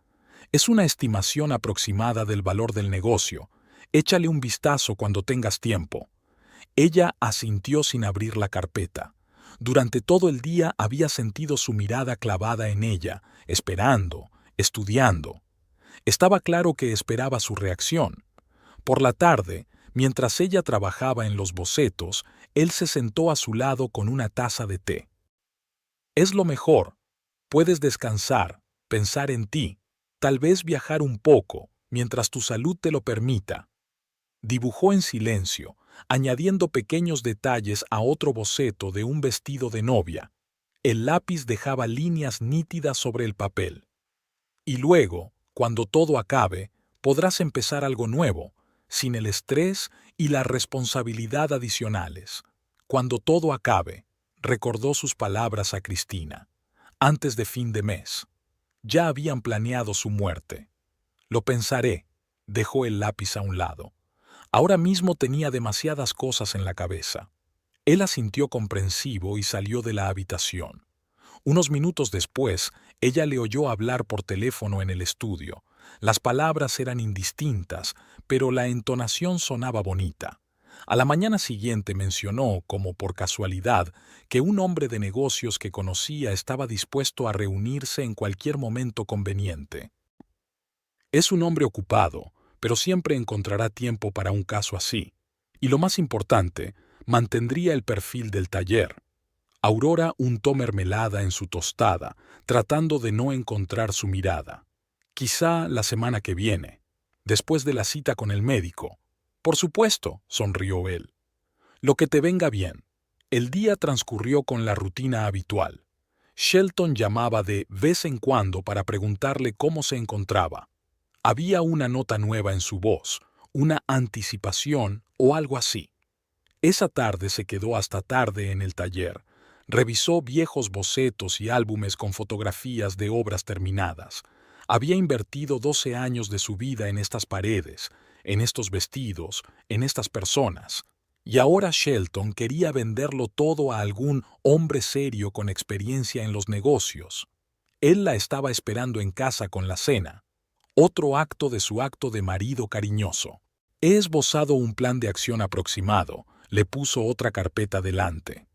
Es una estimación aproximada del valor del negocio. Échale un vistazo cuando tengas tiempo. Ella asintió sin abrir la carpeta. Durante todo el día había sentido su mirada clavada en ella, esperando, estudiando. Estaba claro que esperaba su reacción. Por la tarde, Mientras ella trabajaba en los bocetos, él se sentó a su lado con una taza de té. Es lo mejor. Puedes descansar, pensar en ti, tal vez viajar un poco, mientras tu salud te lo permita. Dibujó en silencio, añadiendo pequeños detalles a otro boceto de un vestido de novia. El lápiz dejaba líneas nítidas sobre el papel. Y luego, cuando todo acabe, podrás empezar algo nuevo, sin el estrés y la responsabilidad adicionales. Cuando todo acabe, recordó sus palabras a Cristina. Antes de fin de mes. Ya habían planeado su muerte. Lo pensaré. Dejó el lápiz a un lado. Ahora mismo tenía demasiadas cosas en la cabeza. Él asintió comprensivo y salió de la habitación. Unos minutos después, ella le oyó hablar por teléfono en el estudio. Las palabras eran indistintas, pero la entonación sonaba bonita. A la mañana siguiente mencionó, como por casualidad, que un hombre de negocios que conocía estaba dispuesto a reunirse en cualquier momento conveniente. Es un hombre ocupado, pero siempre encontrará tiempo para un caso así. Y lo más importante, mantendría el perfil del taller. Aurora untó mermelada en su tostada, tratando de no encontrar su mirada. Quizá la semana que viene, después de la cita con el médico. Por supuesto, sonrió él. Lo que te venga bien. El día transcurrió con la rutina habitual. Shelton llamaba de vez en cuando para preguntarle cómo se encontraba. Había una nota nueva en su voz, una anticipación o algo así. Esa tarde se quedó hasta tarde en el taller. Revisó viejos bocetos y álbumes con fotografías de obras terminadas. Había invertido 12 años de su vida en estas paredes, en estos vestidos, en estas personas. Y ahora Shelton quería venderlo todo a algún hombre serio con experiencia en los negocios. Él la estaba esperando en casa con la cena. Otro acto de su acto de marido cariñoso. He esbozado un plan de acción aproximado. Le puso otra carpeta delante.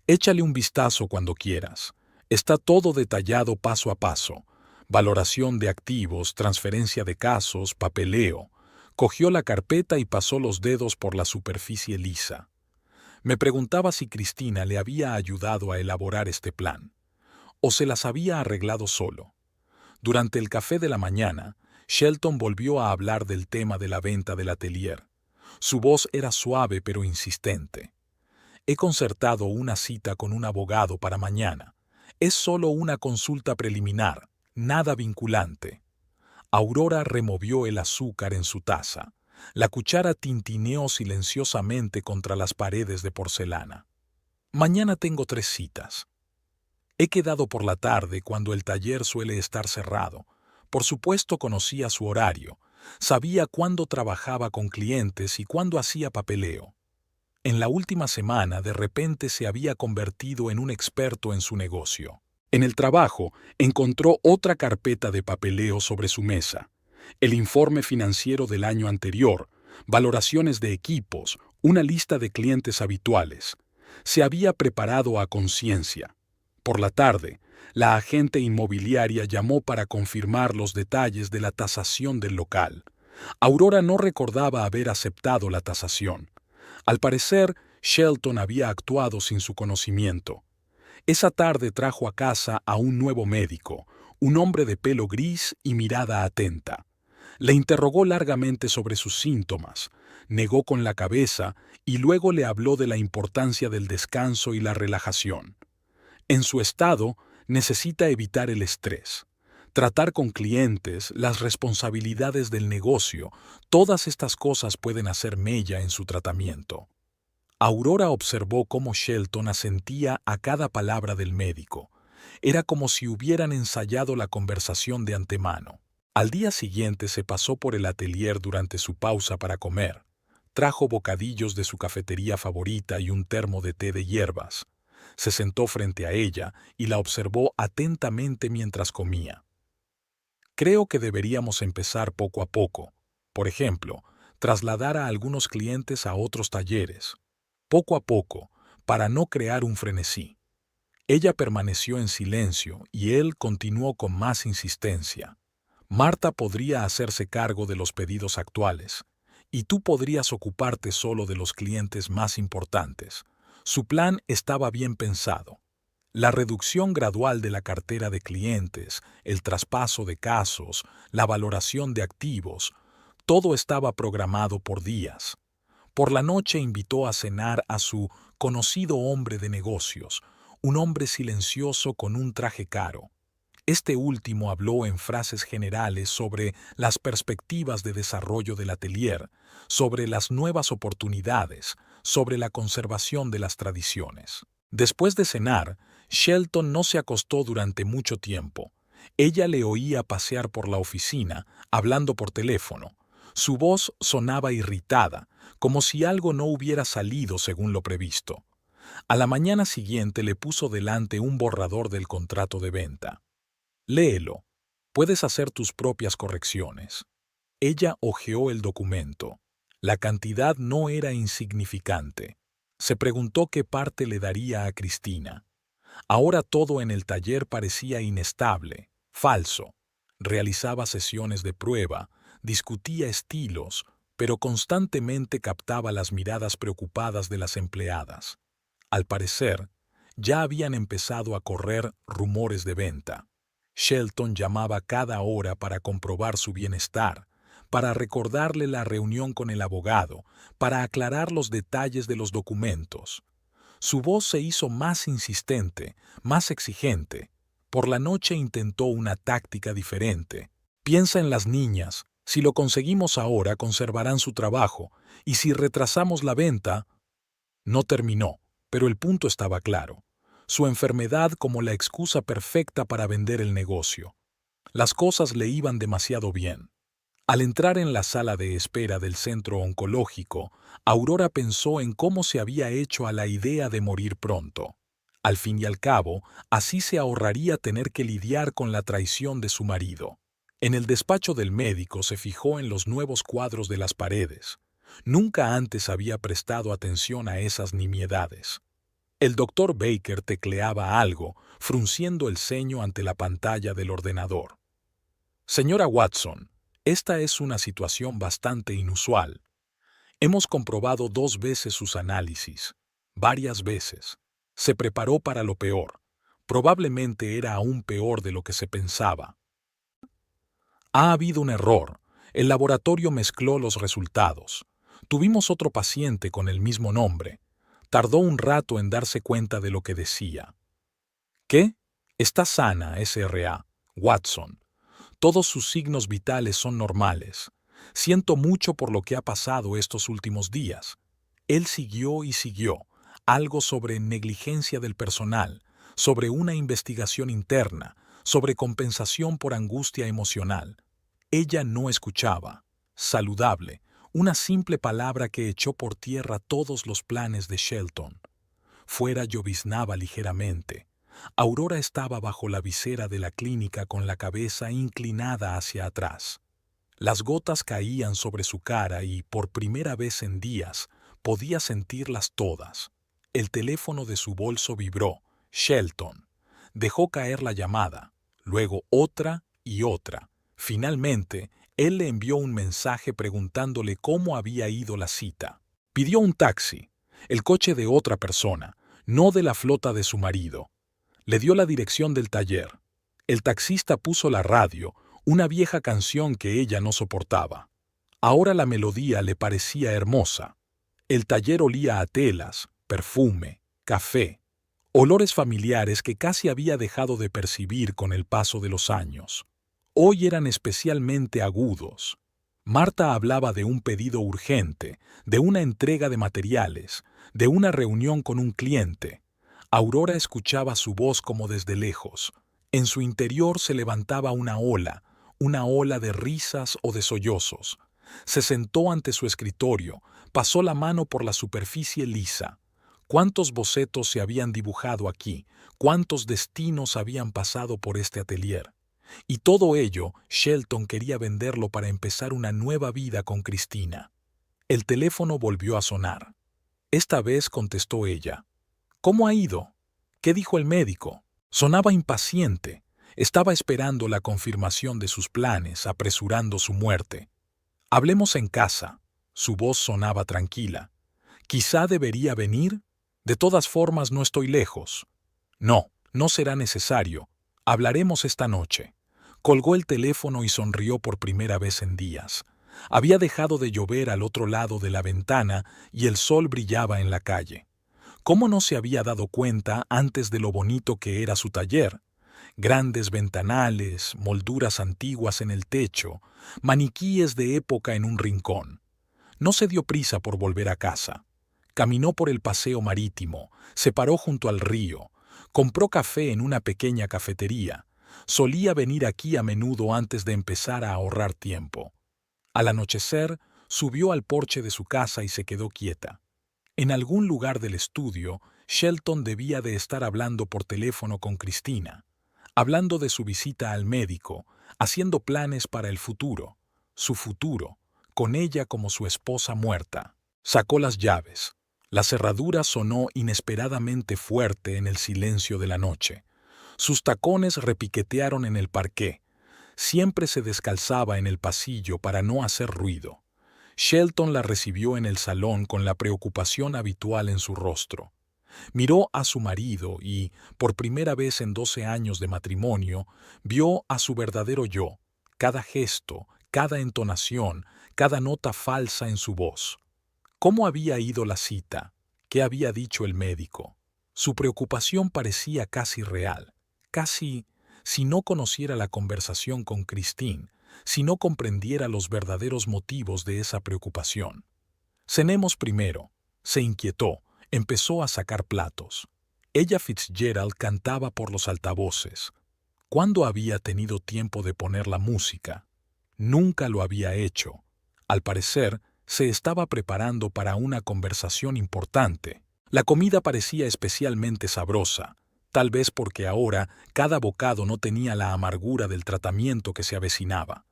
Échale un vistazo cuando quieras. Está todo detallado paso a paso. Valoración de activos, transferencia de casos, papeleo. Cogió la carpeta y pasó los dedos por la superficie lisa. Me preguntaba si Cristina le había ayudado a elaborar este plan, o se las había arreglado solo. Durante el café de la mañana, Shelton volvió a hablar del tema de la venta del atelier. Su voz era suave pero insistente. He concertado una cita con un abogado para mañana. Es solo una consulta preliminar, nada vinculante. Aurora removió el azúcar en su taza. La cuchara tintineó silenciosamente contra las paredes de porcelana. Mañana tengo 3 citas. He quedado por la tarde cuando el taller suele estar cerrado. Por supuesto conocía su horario. Sabía cuándo trabajaba con clientes y cuándo hacía papeleo. En la última semana de repente se había convertido en un experto en su negocio. En el trabajo encontró otra carpeta de papeleo sobre su mesa. El informe financiero del año anterior, valoraciones de equipos, una lista de clientes habituales. Se había preparado a conciencia. Por la tarde, la agente inmobiliaria llamó para confirmar los detalles de la tasación del local. Aurora no recordaba haber aceptado la tasación. Al parecer, Shelton había actuado sin su conocimiento. Esa tarde trajo a casa a un nuevo médico, un hombre de pelo gris y mirada atenta. Le interrogó largamente sobre sus síntomas, negó con la cabeza y luego le habló de la importancia del descanso y la relajación. En su estado, necesita evitar el estrés. Tratar con clientes, las responsabilidades del negocio, todas estas cosas pueden hacer mella en su tratamiento. Aurora observó cómo Shelton asentía a cada palabra del médico. Era como si hubieran ensayado la conversación de antemano. Al día siguiente se pasó por el atelier durante su pausa para comer. Trajo bocadillos de su cafetería favorita y un termo de té de hierbas. Se sentó frente a ella y la observó atentamente mientras comía. Creo que deberíamos empezar poco a poco. Por ejemplo, trasladar a algunos clientes a otros talleres. Poco a poco, para no crear un frenesí. Ella permaneció en silencio y él continuó con más insistencia. Marta podría hacerse cargo de los pedidos actuales. y tú podrías ocuparte solo de los clientes más importantes. Su plan estaba bien pensado. La reducción gradual de la cartera de clientes, el traspaso de casos, la valoración de activos, todo estaba programado por días. Por la noche invitó a cenar a su conocido hombre de negocios, un hombre silencioso con un traje caro. Este último habló en frases generales sobre las perspectivas de desarrollo del atelier, sobre las nuevas oportunidades, sobre la conservación de las tradiciones. Después de cenar, Shelton no se acostó durante mucho tiempo. Ella le oía pasear por la oficina, hablando por teléfono. Su voz sonaba irritada, como si algo no hubiera salido según lo previsto. A la mañana siguiente le puso delante un borrador del contrato de venta. Léelo. Puedes hacer tus propias correcciones. Ella hojeó el documento. La cantidad no era insignificante. Se preguntó qué parte le daría a Cristina. Ahora todo en el taller parecía inestable, falso. Realizaba sesiones de prueba, discutía estilos, pero constantemente captaba las miradas preocupadas de las empleadas. Al parecer, ya habían empezado a correr rumores de venta. Shelton llamaba cada hora para comprobar su bienestar, para recordarle la reunión con el abogado, para aclarar los detalles de los documentos. Su voz se hizo más insistente, más exigente. Por la noche intentó una táctica diferente. Piensa en las niñas. Si lo conseguimos ahora, conservarán su trabajo, y si retrasamos la venta... No terminó, pero el punto estaba claro. Su enfermedad como la excusa perfecta para vender el negocio. Las cosas le iban demasiado bien. Al entrar en la sala de espera del centro oncológico, Aurora pensó en cómo se había hecho a la idea de morir pronto. Al fin y al cabo, así se ahorraría tener que lidiar con la traición de su marido. En el despacho del médico se fijó en los nuevos cuadros de las paredes. Nunca antes había prestado atención a esas nimiedades. El doctor Baker tecleaba algo, frunciendo el ceño ante la pantalla del ordenador. Señora Watson, esta es una situación bastante inusual. Hemos comprobado 2 veces sus análisis, varias veces. Se preparó para lo peor. Probablemente era aún peor de lo que se pensaba. Ha habido un error. El laboratorio mezcló los resultados. Tuvimos otro paciente con el mismo nombre. Tardó un rato en darse cuenta de lo que decía. ¿Qué? Está sana, S.R.A. Watson. Todos sus signos vitales son normales. Siento mucho por lo que ha pasado estos últimos días. Él siguió y siguió. Algo sobre negligencia del personal, sobre una investigación interna, sobre compensación por angustia emocional. Ella no escuchaba. Saludable. Una simple palabra que echó por tierra todos los planes de Shelton. Fuera lloviznaba ligeramente. Aurora estaba bajo la visera de la clínica con la cabeza inclinada hacia atrás. Las gotas caían sobre su cara y, por primera vez en días, podía sentirlas todas. El teléfono de su bolso vibró. Shelton. Dejó caer la llamada, luego otra y otra. Finalmente, él le envió un mensaje preguntándole cómo había ido la cita. Pidió un taxi, el coche de otra persona, no de la flota de su marido. Le dio la dirección del taller. El taxista puso la radio, una vieja canción que ella no soportaba. Ahora la melodía le parecía hermosa. El taller olía a telas, perfume, café, olores familiares que casi había dejado de percibir con el paso de los años. Hoy eran especialmente agudos. Marta hablaba de un pedido urgente, de una entrega de materiales, de una reunión con un cliente. Aurora escuchaba su voz como desde lejos. En su interior se levantaba una ola de risas o de sollozos. Se sentó ante su escritorio, pasó la mano por la superficie lisa. ¿Cuántos bocetos se habían dibujado aquí? ¿Cuántos destinos habían pasado por este atelier? Y todo ello, Shelton quería venderlo para empezar una nueva vida con Cristina. El teléfono volvió a sonar. Esta vez contestó ella. ¿Cómo ha ido? ¿Qué dijo el médico? Sonaba impaciente. Estaba esperando la confirmación de sus planes, apresurando su muerte. Hablemos en casa. Su voz sonaba tranquila. «¿Quizá debería venir? De todas formas, no estoy lejos». «No, no será necesario. Hablaremos esta noche». Colgó el teléfono y sonrió por primera vez en días. Había dejado de llover al otro lado de la ventana y el sol brillaba en la calle. ¿Cómo no se había dado cuenta antes de lo bonito que era su taller? Grandes ventanales, molduras antiguas en el techo, maniquíes de época en un rincón. No se dio prisa por volver a casa. Caminó por el paseo marítimo, se paró junto al río, compró café en una pequeña cafetería. Solía venir aquí a menudo antes de empezar a ahorrar tiempo. Al anochecer, subió al porche de su casa y se quedó quieta. En algún lugar del estudio, Shelton debía de estar hablando por teléfono con Cristina, hablando de su visita al médico, haciendo planes para el futuro, su futuro, con ella como su esposa muerta. Sacó las llaves. La cerradura sonó inesperadamente fuerte en el silencio de la noche. Sus tacones repiquetearon en el parqué. Siempre se descalzaba en el pasillo para no hacer ruido. Shelton la recibió en el salón con la preocupación habitual en su rostro. Miró a su marido y, por primera vez en 12 años de matrimonio, vio a su verdadero yo, cada gesto, cada entonación, cada nota falsa en su voz. ¿Cómo había ido la cita? ¿Qué había dicho el médico? Su preocupación parecía casi real, casi si no conociera la conversación con Christine, si no comprendiera los verdaderos motivos de esa preocupación. Cenemos primero. Se inquietó, empezó a sacar platos. Ella Fitzgerald cantaba por los altavoces. ¿Cuándo había tenido tiempo de poner la música? Nunca lo había hecho. Al parecer, se estaba preparando para una conversación importante. La comida parecía especialmente sabrosa, tal vez porque ahora cada bocado no tenía la amargura del tratamiento que se avecinaba.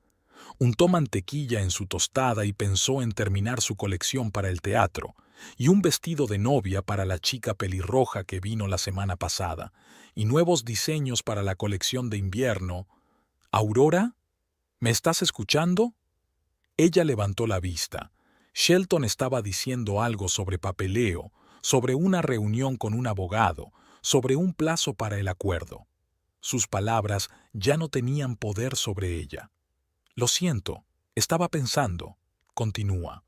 Untó mantequilla en su tostada y pensó en terminar su colección para el teatro, y un vestido de novia para la chica pelirroja que vino la semana pasada, y nuevos diseños para la colección de invierno. «¿Aurora? ¿Me estás escuchando?» Ella levantó la vista. Shelton estaba diciendo algo sobre papeleo, sobre una reunión con un abogado, sobre un plazo para el acuerdo. Sus palabras ya no tenían poder sobre ella. «Lo siento, estaba pensando», continúa.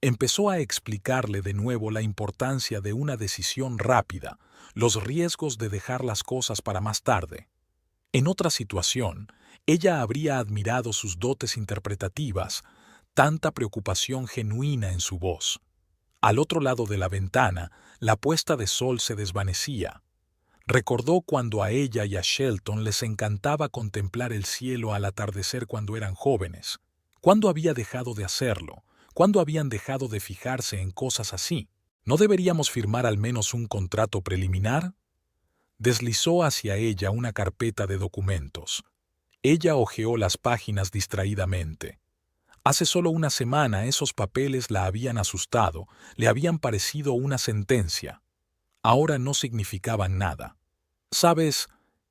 Empezó a explicarle de nuevo la importancia de una decisión rápida, los riesgos de dejar las cosas para más tarde. En otra situación, ella habría admirado sus dotes interpretativas, tanta preocupación genuina en su voz. Al otro lado de la ventana, la puesta de sol se desvanecía. Recordó cuando a ella y a Shelton les encantaba contemplar el cielo al atardecer cuando eran jóvenes. ¿Cuándo había dejado de hacerlo? ¿Cuándo habían dejado de fijarse en cosas así? ¿No deberíamos firmar al menos un contrato preliminar? Deslizó hacia ella una carpeta de documentos. Ella hojeó las páginas distraídamente. Hace solo una semana esos papeles la habían asustado, le habían parecido una sentencia. Ahora no significaban nada. «Sabes,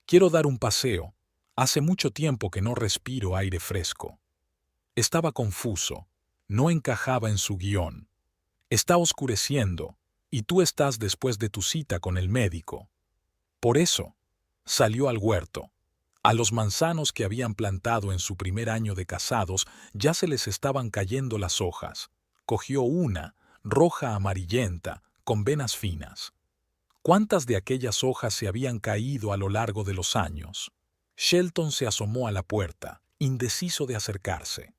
quiero dar un paseo. Hace mucho tiempo que no respiro aire fresco». Estaba confuso. No encajaba en su guión. «Está oscureciendo, y tú estás después de tu cita con el médico». Por eso, salió al huerto. A los manzanos que habían plantado en su primer año de casados ya se les estaban cayendo las hojas. Cogió una, roja amarillenta, con venas finas. ¿Cuántas de aquellas hojas se habían caído a lo largo de los años? Shelton se asomó a la puerta, indeciso de acercarse.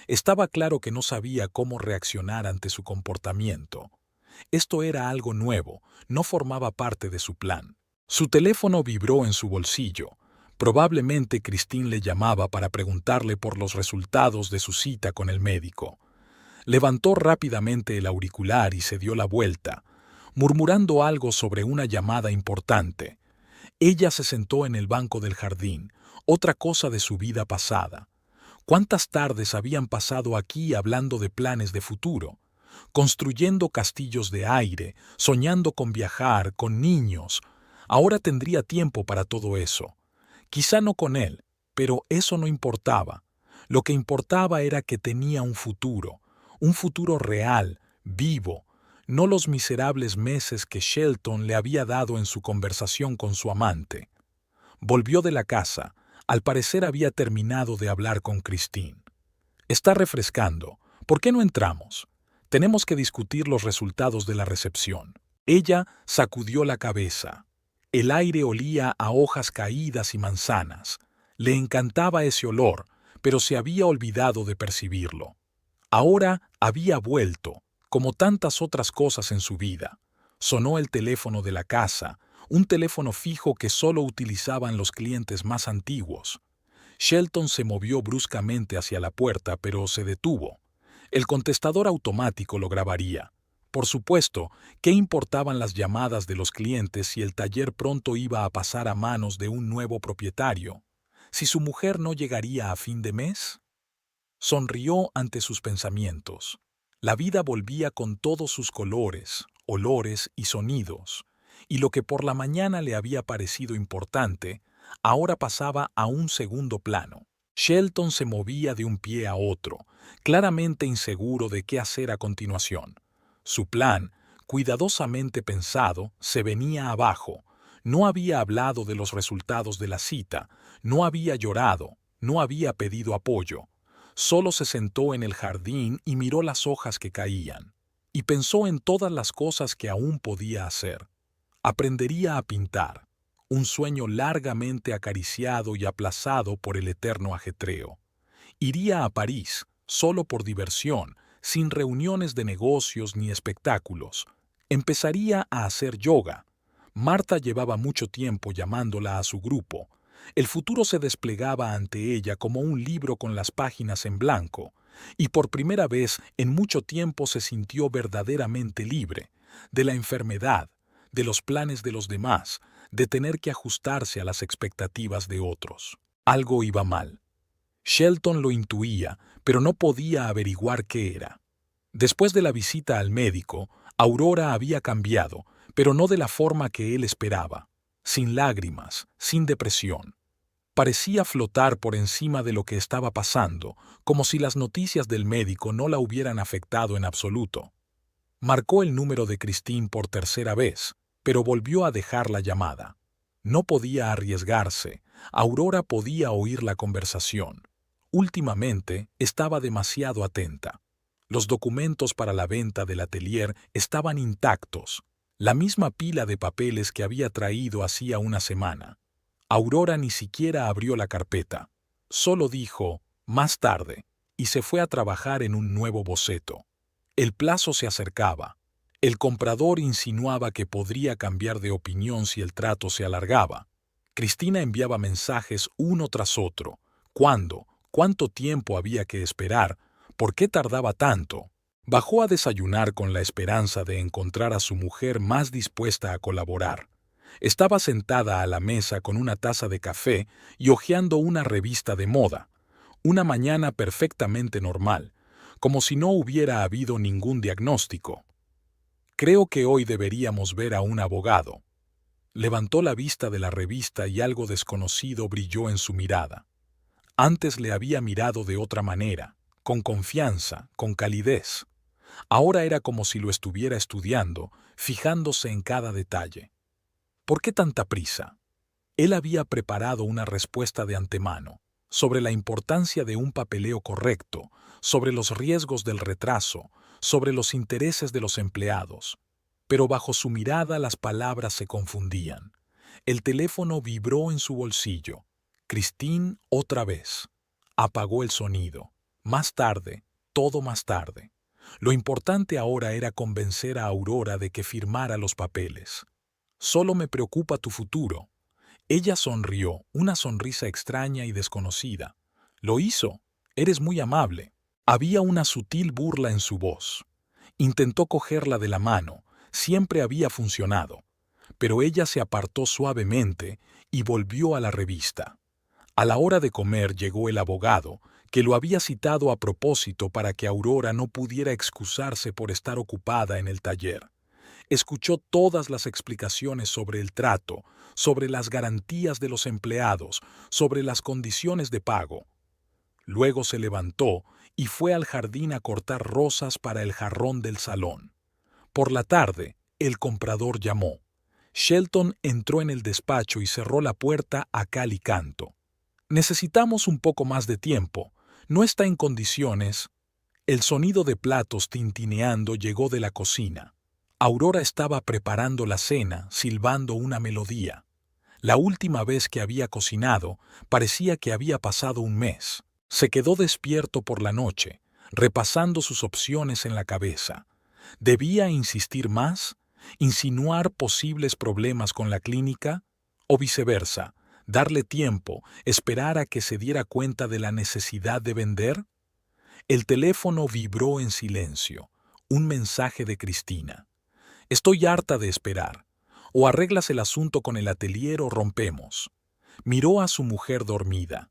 Estaba claro que no sabía cómo reaccionar ante su comportamiento. Esto era algo nuevo, no formaba parte de su plan. Su teléfono vibró en su bolsillo. Probablemente Christine le llamaba para preguntarle por los resultados de su cita con el médico. Levantó rápidamente el auricular y se dio la vuelta, murmurando algo sobre una llamada importante. Ella se sentó en el banco del jardín, otra cosa de su vida pasada. ¿Cuántas tardes habían pasado aquí hablando de planes de futuro? Construyendo castillos de aire, soñando con viajar, con niños. Ahora tendría tiempo para todo eso. Quizá no con él, pero eso no importaba. Lo que importaba era que tenía un Un futuro real, vivo, no los miserables meses que Shelton le había dado en su conversación con su amante. Volvió de la casa. Al parecer había terminado de hablar con Christine. Está refrescando. ¿Por qué no entramos? Tenemos que discutir los resultados de la recepción. Ella sacudió la cabeza. El aire olía a hojas caídas y manzanas. Le encantaba ese olor, pero se había olvidado de percibirlo. Ahora había vuelto, como tantas otras cosas en su vida. Sonó el teléfono de la casa, un teléfono fijo que solo utilizaban los clientes más antiguos. Shelton se movió bruscamente hacia la puerta, pero se detuvo. El contestador automático lo grabaría. Por supuesto, ¿qué importaban las llamadas de los clientes si el taller pronto iba a pasar a manos de un nuevo propietario? ¿Si su mujer no llegaría a fin de mes? Sonrió ante sus pensamientos. La vida volvía con todos sus colores, olores y sonidos, y lo que por la mañana le había parecido importante, ahora pasaba a un segundo plano. Shelton se movía de un pie a otro, claramente inseguro de qué hacer a continuación. Su plan, cuidadosamente pensado, se venía abajo. No había hablado de los resultados de la cita, no había llorado, no había pedido apoyo. Solo se sentó en el jardín y miró las hojas que caían, y pensó en todas las cosas que aún podía hacer. Aprendería a pintar, un sueño largamente acariciado y aplazado por el eterno ajetreo. Iría a París, solo por diversión, sin reuniones de negocios ni espectáculos. Empezaría a hacer yoga. Marta llevaba mucho tiempo llamándola a su grupo. El futuro se desplegaba ante ella como un libro con las páginas en blanco, y por primera vez en mucho tiempo se sintió verdaderamente libre, de la enfermedad, de los planes de los demás, de tener que ajustarse a las expectativas de otros. Algo iba mal. Shelton lo intuía, pero no podía averiguar qué era. Después de la visita al médico, Aurora había cambiado, pero no de la forma que él esperaba, sin lágrimas, sin depresión. Parecía flotar por encima de lo que estaba pasando, como si las noticias del médico no la hubieran afectado en absoluto. Marcó el número de Christine por tercera vez, pero volvió a dejar la llamada. No podía arriesgarse. Aurora podía oír la conversación. Últimamente estaba demasiado atenta. Los documentos para la venta del atelier estaban intactos, la misma pila de papeles que había traído hacía una semana. Aurora ni siquiera abrió la carpeta. Solo dijo, más tarde, y se fue a trabajar en un nuevo boceto. El plazo se acercaba. El comprador insinuaba que podría cambiar de opinión si el trato se alargaba. Cristina enviaba mensajes uno tras otro. ¿Cuándo? ¿Cuánto tiempo había que esperar? ¿Por qué tardaba tanto? Bajó a desayunar con la esperanza de encontrar a su mujer más dispuesta a colaborar. Estaba sentada a la mesa con una taza de café y hojeando una revista de moda. Una mañana perfectamente normal, como si no hubiera habido ningún diagnóstico. Creo que hoy deberíamos ver a un abogado. Levantó la vista de la revista y algo desconocido brilló en su mirada. Antes le había mirado de otra manera, con confianza, con calidez. Ahora era como si lo estuviera estudiando, fijándose en cada detalle. ¿Por qué tanta prisa? Él había preparado una respuesta de antemano, sobre la importancia de un papeleo correcto, sobre los riesgos del retraso, sobre los intereses de los empleados. Pero bajo su mirada las palabras se confundían. El teléfono vibró en su bolsillo. Christine otra vez. Apagó el sonido. Más tarde, todo más tarde. Lo importante ahora era convencer a Aurora de que firmara los papeles. Solo me preocupa tu futuro. Ella sonrió, una sonrisa extraña y desconocida. Lo hizo. Eres muy amable. Había una sutil burla en su voz. Intentó cogerla de la mano. Siempre había funcionado. Pero ella se apartó suavemente y volvió a la revista. A la hora de comer llegó el abogado, que lo había citado a propósito para que Aurora no pudiera excusarse por estar ocupada en el taller. Escuchó todas las explicaciones sobre el trato, sobre las garantías de los empleados, sobre las condiciones de pago. Luego se levantó y fue al jardín a cortar rosas para el jarrón del salón. Por la tarde, el comprador llamó. Shelton entró en el despacho y cerró la puerta a cal y canto. Necesitamos un poco más de tiempo. No está en condiciones. El sonido de platos tintineando llegó de la cocina. Aurora estaba preparando la cena, silbando una melodía. La última vez que había cocinado, parecía que había pasado un mes. Se quedó despierto por la noche, repasando sus opciones en la cabeza. ¿Debía insistir más? ¿Insinuar posibles problemas con la clínica? ¿O viceversa? ¿Darle tiempo, esperar a que se diera cuenta de la necesidad de vender? El teléfono vibró en silencio. Un mensaje de Cristina. Estoy harta de esperar. O arreglas el asunto con el atelier o rompemos. Miró a su mujer dormida.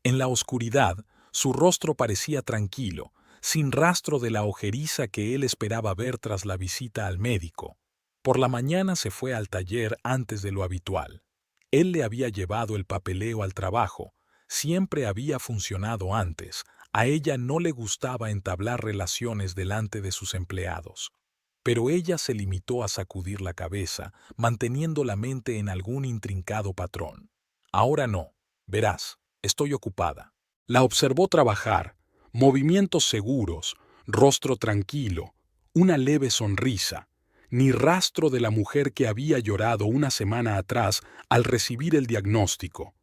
En la oscuridad, su rostro parecía tranquilo, sin rastro de la ojeriza que él esperaba ver tras la visita al médico. Por la mañana se fue al taller antes de lo habitual. Él le había llevado el papeleo al trabajo. Siempre había funcionado antes. A ella no le gustaba entablar relaciones delante de sus empleados. Pero ella se limitó a sacudir la cabeza, manteniendo la mente en algún intrincado patrón. Ahora no. Verás, estoy ocupada. La observó trabajar, movimientos seguros, rostro tranquilo, una leve sonrisa, ni rastro de la mujer que había llorado una semana atrás al recibir el diagnóstico.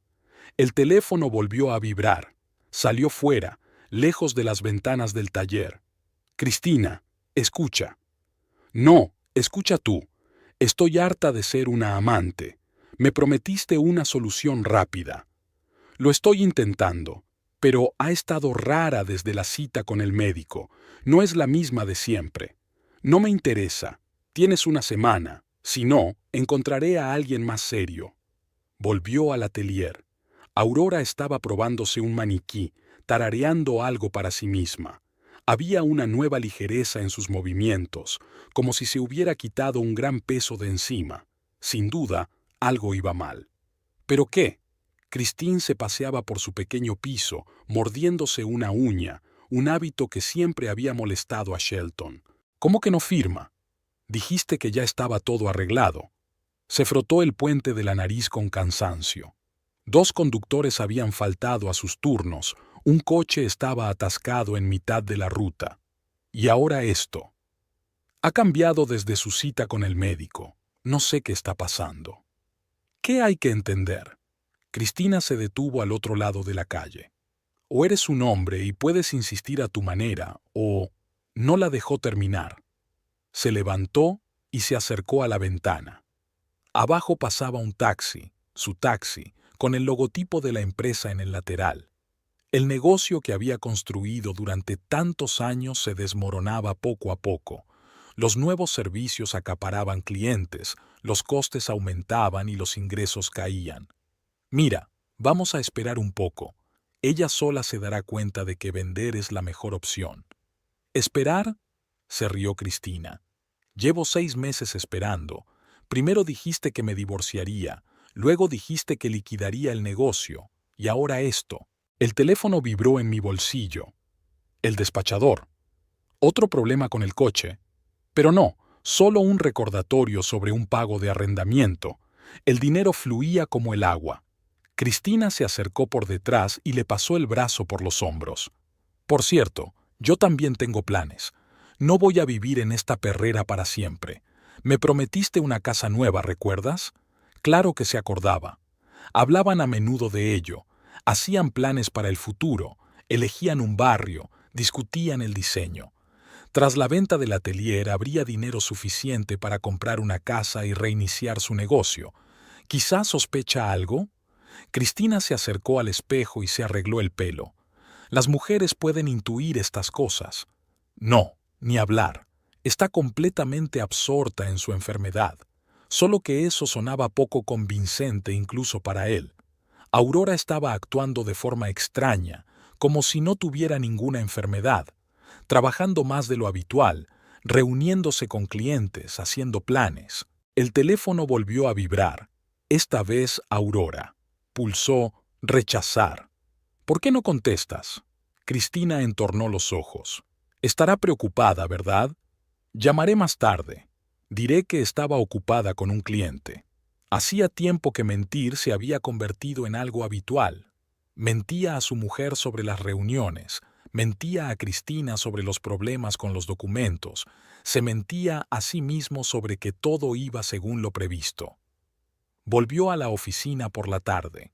El teléfono volvió a vibrar. Salió fuera, lejos de las ventanas del taller. Cristina, escucha. No, escucha tú. Estoy harta de ser una amante. Me prometiste una solución rápida. Lo estoy intentando, pero ha estado rara desde la cita con el médico. No es la misma de siempre. No me interesa. Tienes una semana. Si no, encontraré a alguien más serio. Volvió al atelier. Aurora estaba probándose un maniquí, tarareando algo para sí misma. Había una nueva ligereza en sus movimientos, como si se hubiera quitado un gran peso de encima. Sin duda, algo iba mal. ¿Pero qué? Christine se paseaba por su pequeño piso, mordiéndose una uña, un hábito que siempre había molestado a Shelton. ¿Cómo que no firma? Dijiste que ya estaba todo arreglado. Se frotó el puente de la nariz con cansancio. 2 conductores habían faltado a sus turnos, un coche estaba atascado en mitad de la ruta. Y ahora esto. Ha cambiado desde su cita con el médico. No sé qué está pasando. ¿Qué hay que entender? Cristina se detuvo al otro lado de la calle. O eres un hombre y puedes insistir a tu manera, o... No la dejó terminar. Se levantó y se acercó a la ventana. Abajo pasaba un taxi, su taxi, con el logotipo de la empresa en el lateral. El negocio que había construido durante tantos años se desmoronaba poco a poco. Los nuevos servicios acaparaban clientes, los costes aumentaban y los ingresos caían. Mira, vamos a esperar un poco. Ella sola se dará cuenta de que vender es la mejor opción. ¿Esperar? Se rió Cristina. Llevo 6 meses esperando. Primero dijiste que me divorciaría, luego dijiste que liquidaría el negocio, y ahora esto. El teléfono vibró en mi bolsillo. El despachador. Otro problema con el coche. Pero no, solo un recordatorio sobre un pago de arrendamiento. El dinero fluía como el agua. Cristina se acercó por detrás y le pasó el brazo por los hombros. Por cierto, yo también tengo planes. No voy a vivir en esta perrera para siempre. Me prometiste una casa nueva, ¿recuerdas? Claro que se acordaba. Hablaban a menudo de ello. Hacían planes para el futuro, elegían un barrio, discutían el diseño. Tras la venta del atelier habría dinero suficiente para comprar una casa y reiniciar su negocio. ¿Quizás sospecha algo? Cristina se acercó al espejo y se arregló el pelo. Las mujeres pueden intuir estas cosas. No, ni hablar. Está completamente absorta en su enfermedad. Solo que eso sonaba poco convincente incluso para él. Aurora estaba actuando de forma extraña, como si no tuviera ninguna enfermedad, trabajando más de lo habitual, reuniéndose con clientes, haciendo planes. El teléfono volvió a vibrar. Esta vez Aurora. Pulsó rechazar. ¿Por qué no contestas? Cristina entornó los ojos. Estará preocupada, ¿verdad? Llamaré más tarde. Diré que estaba ocupada con un cliente. Hacía tiempo que mentir se había convertido en algo habitual. Mentía a su mujer sobre las reuniones, mentía a Cristina sobre los problemas con los documentos, se mentía a sí mismo sobre que todo iba según lo previsto. Volvió a la oficina por la tarde.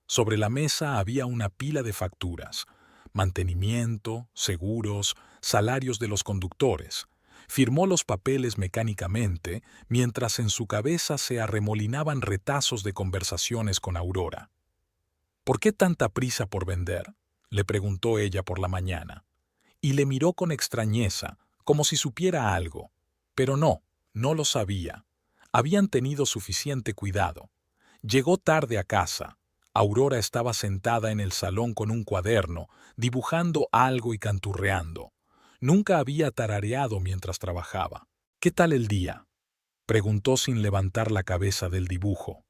Sobre la mesa había una pila de facturas: mantenimiento, seguros, salarios de los conductores. Firmó los papeles mecánicamente, mientras en su cabeza se arremolinaban retazos de conversaciones con Aurora. ¿Por qué tanta prisa por vender?, le preguntó ella por la mañana. Y le miró con extrañeza, como si supiera algo. Pero no lo sabía. Habían tenido suficiente cuidado. Llegó tarde a casa. Aurora estaba sentada en el salón con un cuaderno, dibujando algo y canturreando. Nunca había tarareado mientras trabajaba. «¿Qué tal el día?», preguntó sin levantar la cabeza del dibujo.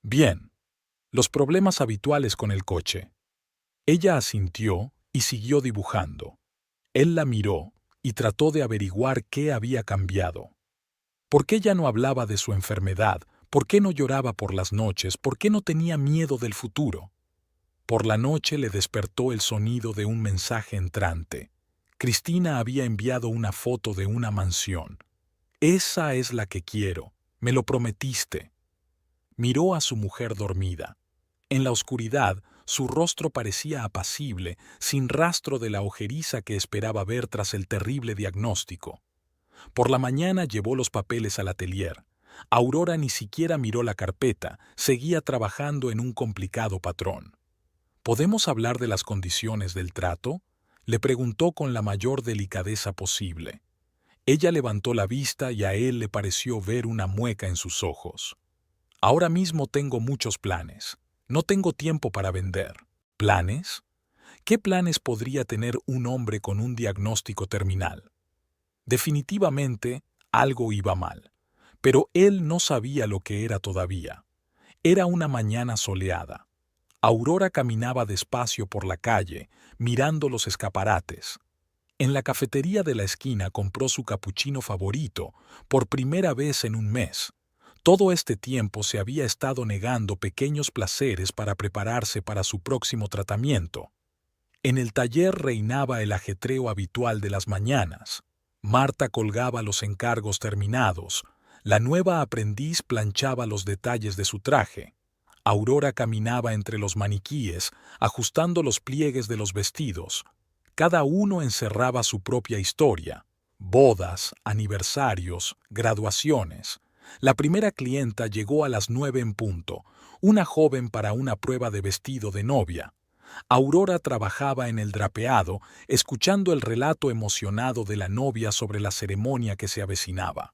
«Bien. Los problemas habituales con el coche». Ella asintió y siguió dibujando. Él la miró y trató de averiguar qué había cambiado. ¿Por qué ya no hablaba de su enfermedad? ¿Por qué no lloraba por las noches? ¿Por qué no tenía miedo del futuro? Por la noche le despertó el sonido de un mensaje entrante. Cristina había enviado una foto de una mansión. «Esa es la que quiero. Me lo prometiste». Miró a su mujer dormida. En la oscuridad, su rostro parecía apacible, sin rastro de la ojeriza que esperaba ver tras el terrible diagnóstico. Por la mañana llevó los papeles al atelier. Aurora ni siquiera miró la carpeta, seguía trabajando en un complicado patrón. «¿Podemos hablar de las condiciones del trato?», le preguntó con la mayor delicadeza posible. Ella levantó la vista y a él le pareció ver una mueca en sus ojos. «Ahora mismo tengo muchos planes. No tengo tiempo para vender». ¿Planes? ¿Qué planes podría tener un hombre con un diagnóstico terminal? Definitivamente, algo iba mal. Pero él no sabía lo que era todavía. Era una mañana soleada. Aurora caminaba despacio por la calle, mirando los escaparates. En la cafetería de la esquina compró su capuchino favorito, por primera vez en un mes. Todo este tiempo se había estado negando pequeños placeres para prepararse para su próximo tratamiento. En el taller reinaba el ajetreo habitual de las mañanas. Marta colgaba los encargos terminados. La nueva aprendiz planchaba los detalles de su traje. Aurora caminaba entre los maniquíes, ajustando los pliegues de los vestidos. Cada uno encerraba su propia historia: bodas, aniversarios, graduaciones. La primera clienta llegó a las 9 en punto, una joven para una prueba de vestido de novia. Aurora trabajaba en el drapeado, escuchando el relato emocionado de la novia sobre la ceremonia que se avecinaba.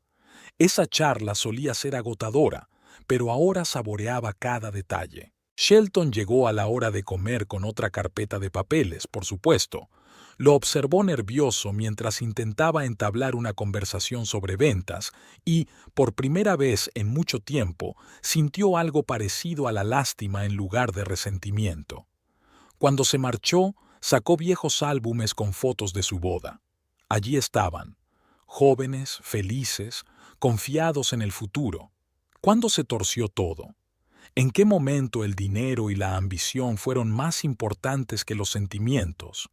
Esa charla solía ser agotadora, pero ahora saboreaba cada detalle. Shelton llegó a la hora de comer con otra carpeta de papeles, por supuesto. Lo observó nervioso mientras intentaba entablar una conversación sobre ventas y, por primera vez en mucho tiempo, sintió algo parecido a la lástima en lugar de resentimiento. Cuando se marchó, sacó viejos álbumes con fotos de su boda. Allí estaban, jóvenes, felices, confiados en el futuro. ¿Cuándo se torció todo? ¿En qué momento el dinero y la ambición fueron más importantes que los sentimientos?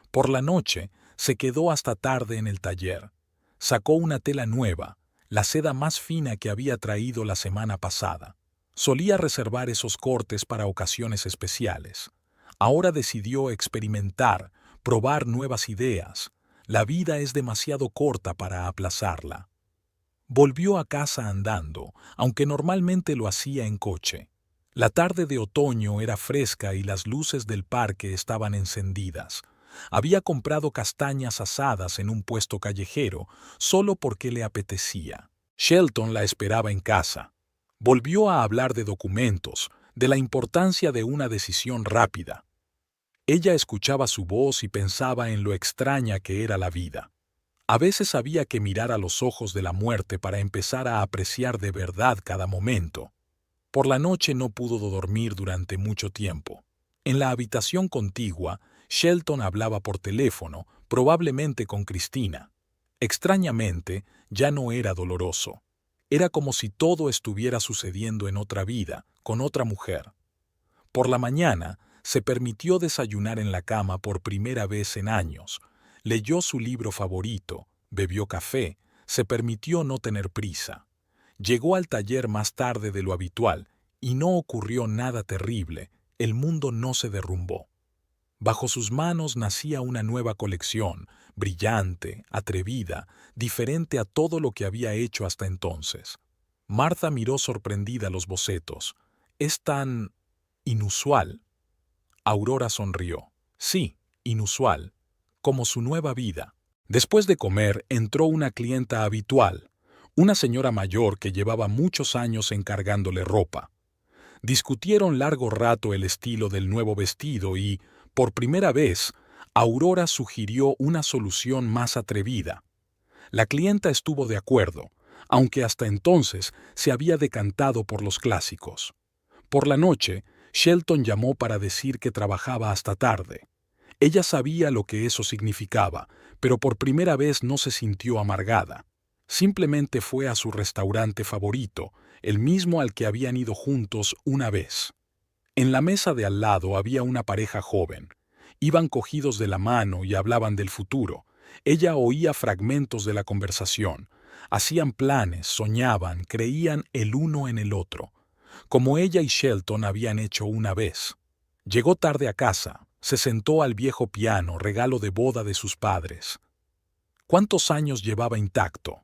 Por la noche, se quedó hasta tarde en el taller. Sacó una tela nueva, la seda más fina que había traído la semana pasada. Solía reservar esos cortes para ocasiones especiales. Ahora decidió experimentar, probar nuevas ideas. La vida es demasiado corta para aplazarla. Volvió a casa andando, aunque normalmente lo hacía en coche. La tarde de otoño era fresca y las luces del parque estaban encendidas. Había comprado castañas asadas en un puesto callejero, solo porque le apetecía. Shelton la esperaba en casa. Volvió a hablar de documentos, de la importancia de una decisión rápida. Ella escuchaba su voz y pensaba en lo extraña que era la vida. A veces había que mirar a los ojos de la muerte para empezar a apreciar de verdad cada momento. Por la noche no pudo dormir durante mucho tiempo. En la habitación contigua, Shelton hablaba por teléfono, probablemente con Cristina. Extrañamente, ya no era doloroso. Era como si todo estuviera sucediendo en otra vida, con otra mujer. Por la mañana, se permitió desayunar en la cama por primera vez en años. Leyó su libro favorito, bebió café, se permitió no tener prisa. Llegó al taller más tarde de lo habitual, y no ocurrió nada terrible, el mundo no se derrumbó. Bajo sus manos nacía una nueva colección, brillante, atrevida, diferente a todo lo que había hecho hasta entonces. Martha miró sorprendida los bocetos. «Es tan inusual». Aurora sonrió. «Sí, inusual, como su nueva vida». Después de comer, entró una clienta habitual, una señora mayor que llevaba muchos años encargándole ropa. Discutieron largo rato el estilo del nuevo vestido y, por primera vez, Aurora sugirió una solución más atrevida. La clienta estuvo de acuerdo, aunque hasta entonces se había decantado por los clásicos. Por la noche, Shelton llamó para decir que trabajaba hasta tarde. Ella sabía lo que eso significaba, pero por primera vez no se sintió amargada. Simplemente fue a su restaurante favorito, el mismo al que habían ido juntos una vez. En la mesa de al lado había una pareja joven. Iban cogidos de la mano y hablaban del futuro. Ella oía fragmentos de la conversación. Hacían planes, soñaban, creían el uno en el otro, como ella y Shelton habían hecho una vez. Llegó tarde a casa, se sentó al viejo piano, regalo de boda de sus padres. ¿Cuántos años llevaba intacto?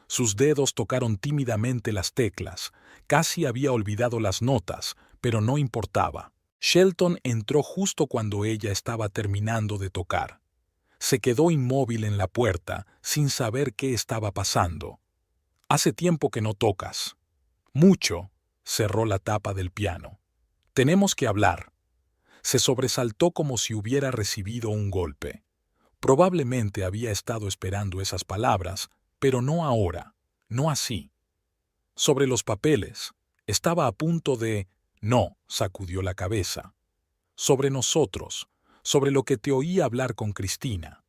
Sus dedos tocaron tímidamente las teclas. Casi había olvidado las notas, pero no importaba. Shelton entró justo cuando ella estaba terminando de tocar. Se quedó inmóvil en la puerta, sin saber qué estaba pasando. «Hace tiempo que no tocas». «Mucho», cerró la tapa del piano. «Tenemos que hablar». Se sobresaltó como si hubiera recibido un golpe. Probablemente había estado esperando esas palabras, pero no ahora, no así. Sobre los papeles, estaba a punto de... No, sacudió la cabeza. Sobre nosotros, sobre lo que te oí hablar con Cristina.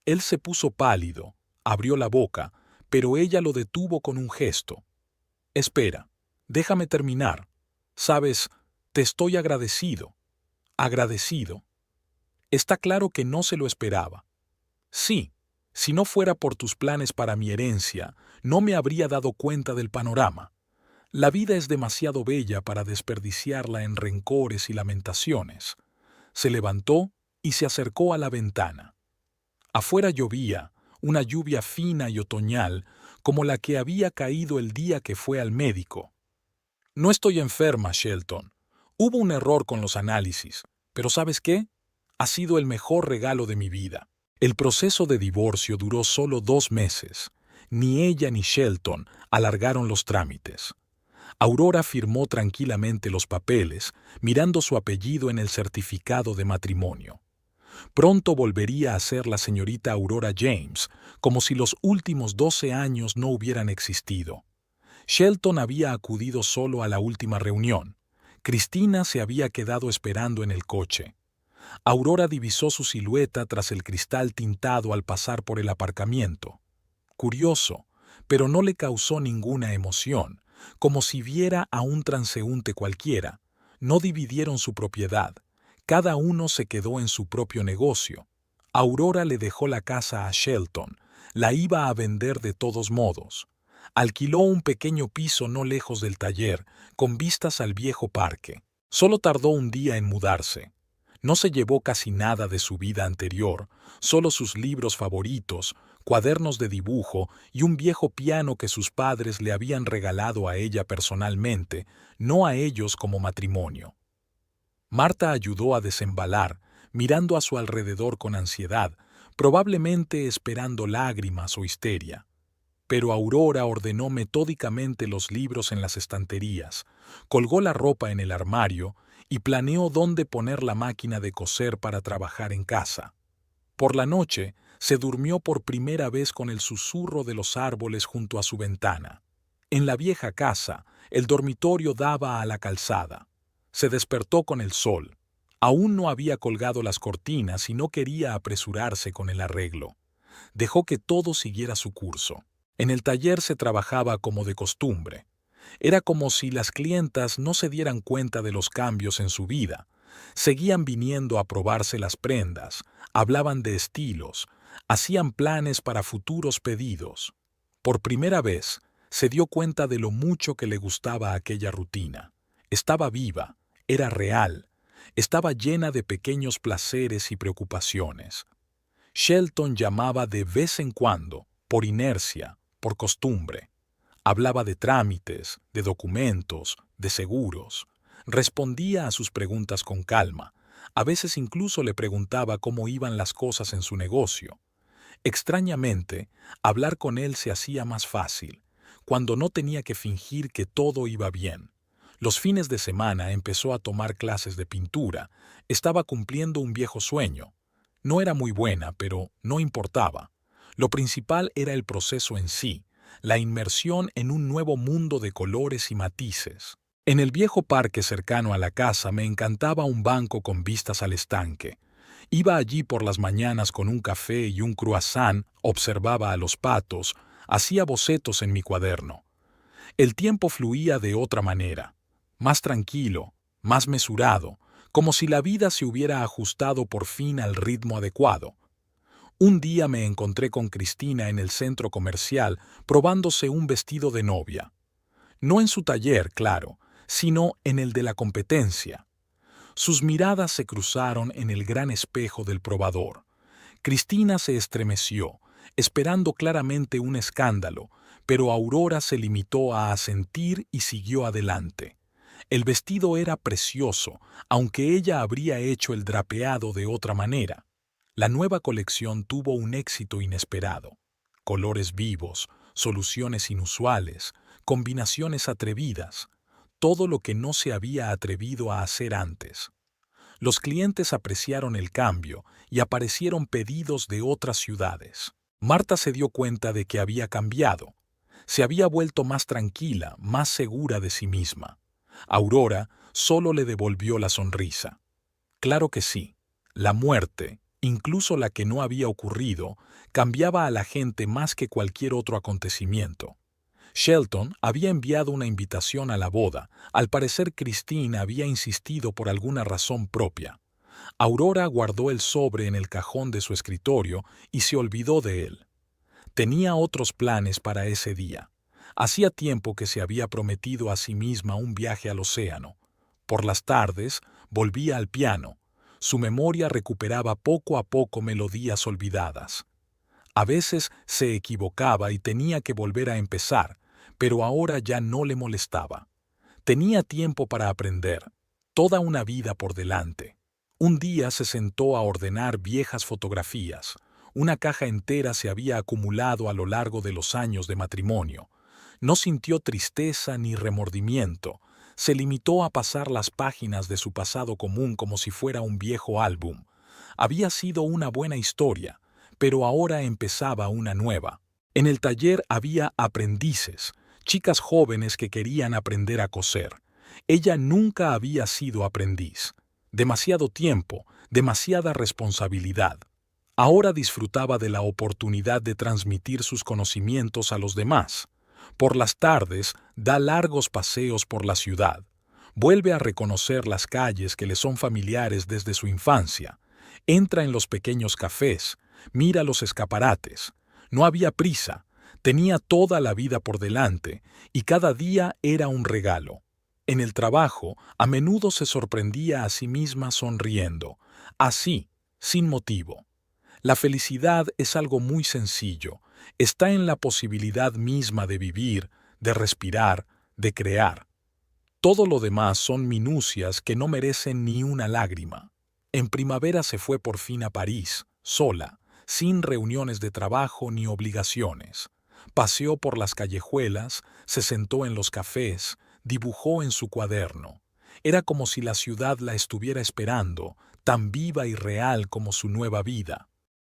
Él se puso pálido, abrió la boca, pero ella lo detuvo con un gesto. «Espera, déjame terminar. Sabes, te estoy agradecido». «Agradecido». Está claro que no se lo esperaba. «Sí, si no fuera por tus planes para mi herencia, no me habría dado cuenta del panorama. La vida es demasiado bella para desperdiciarla en rencores y lamentaciones». Se levantó y se acercó a la ventana. Afuera llovía, una lluvia fina y otoñal, como la que había caído el día que fue al médico. «No estoy enferma, Shelton. Hubo un error con los análisis, pero ¿sabes qué? Ha sido el mejor regalo de mi vida». El proceso de divorcio duró solo 2 meses. Ni ella ni Shelton alargaron los trámites. Aurora firmó tranquilamente los papeles, mirando su apellido en el certificado de matrimonio. Pronto volvería a ser la señorita Aurora James, como si los últimos 12 años no hubieran existido. Shelton había acudido solo a la última reunión. Cristina se había quedado esperando en el coche. Aurora divisó su silueta tras el cristal tintado al pasar por el aparcamiento. Curioso, pero no le causó ninguna emoción, como si viera a un transeúnte cualquiera. No dividieron su propiedad. Cada uno se quedó en su propio negocio. Aurora le dejó la casa a Shelton. La iba a vender de todos modos. Alquiló un pequeño piso no lejos del taller, con vistas al viejo parque. Solo tardó un día en mudarse. No se llevó casi nada de su vida anterior, solo sus libros favoritos, cuadernos de dibujo y un viejo piano que sus padres le habían regalado a ella personalmente, no a ellos como matrimonio. Marta ayudó a desembalar, mirando a su alrededor con ansiedad, probablemente esperando lágrimas o histeria. Pero Aurora ordenó metódicamente los libros en las estanterías, colgó la ropa en el armario y planeó dónde poner la máquina de coser para trabajar en casa. Por la noche, se durmió por primera vez con el susurro de los árboles junto a su ventana. En la vieja casa, el dormitorio daba a la calzada. Se despertó con el sol. Aún no había colgado las cortinas y no quería apresurarse con el arreglo. Dejó que todo siguiera su curso. En el taller se trabajaba como de costumbre. Era como si las clientas no se dieran cuenta de los cambios en su vida. Seguían viniendo a probarse las prendas, hablaban de estilos, hacían planes para futuros pedidos. Por primera vez, se dio cuenta de lo mucho que le gustaba aquella rutina. Estaba viva, era real, estaba llena de pequeños placeres y preocupaciones. Shelton llamaba de vez en cuando, por inercia, por costumbre. Hablaba de trámites, de documentos, de seguros. Respondía a sus preguntas con calma. A veces incluso le preguntaba cómo iban las cosas en su negocio. Extrañamente, hablar con él se hacía más fácil, cuando no tenía que fingir que todo iba bien. Los fines de semana empezó a tomar clases de pintura. Estaba cumpliendo un viejo sueño. No era muy buena, pero no importaba. Lo principal era el proceso en sí, la inmersión en un nuevo mundo de colores y matices. En el viejo parque cercano a la casa me encantaba un banco con vistas al estanque. Iba allí por las mañanas con un café y un croissant, observaba a los patos, hacía bocetos en mi cuaderno. El tiempo fluía de otra manera, más tranquilo, más mesurado, como si la vida se hubiera ajustado por fin al ritmo adecuado. Un día me encontré con Cristina en el centro comercial probándose un vestido de novia. No en su taller, claro, sino en el de la competencia. Sus miradas se cruzaron en el gran espejo del probador. Cristina se estremeció, esperando claramente un escándalo, pero Aurora se limitó a asentir y siguió adelante. El vestido era precioso, aunque ella habría hecho el drapeado de otra manera. La nueva colección tuvo un éxito inesperado. Colores vivos, soluciones inusuales, combinaciones atrevidas, todo lo que no se había atrevido a hacer antes. Los clientes apreciaron el cambio y aparecieron pedidos de otras ciudades. Marta se dio cuenta de que había cambiado. Se había vuelto más tranquila, más segura de sí misma. Aurora solo le devolvió la sonrisa. Claro que sí, la muerte, incluso la que no había ocurrido, cambiaba a la gente más que cualquier otro acontecimiento. Shelton había enviado una invitación a la boda. Al parecer Christine había insistido por alguna razón propia. Aurora guardó el sobre en el cajón de su escritorio y se olvidó de él. Tenía otros planes para ese día. Hacía tiempo que se había prometido a sí misma un viaje al océano. Por las tardes volvía al piano. Su memoria recuperaba poco a poco melodías olvidadas. A veces se equivocaba y tenía que volver a empezar, pero ahora ya no le molestaba. Tenía tiempo para aprender, toda una vida por delante. Un día se sentó a ordenar viejas fotografías. Una caja entera se había acumulado a lo largo de los años de matrimonio. No sintió tristeza ni remordimiento. Se limitó a pasar las páginas de su pasado común como si fuera un viejo álbum. Había sido una buena historia, pero ahora empezaba una nueva. En el taller había aprendices, chicas jóvenes que querían aprender a coser. Ella nunca había sido aprendiz. Demasiado tiempo, demasiada responsabilidad. Ahora disfrutaba de la oportunidad de transmitir sus conocimientos a los demás. Por las tardes da largos paseos por la ciudad. Vuelve a reconocer las calles que le son familiares desde su infancia. Entra en los pequeños cafés, mira los escaparates. No había prisa, tenía toda la vida por delante y cada día era un regalo. En el trabajo, a menudo se sorprendía a sí misma sonriendo, así, sin motivo. La felicidad es algo muy sencillo, está en la posibilidad misma de vivir, de respirar, de crear. Todo lo demás son minucias que no merecen ni una lágrima. En primavera se fue por fin a París, sola, sin reuniones de trabajo ni obligaciones. Paseó por las callejuelas, se sentó en los cafés, dibujó en su cuaderno. Era como si la ciudad la estuviera esperando, tan viva y real como su nueva vida.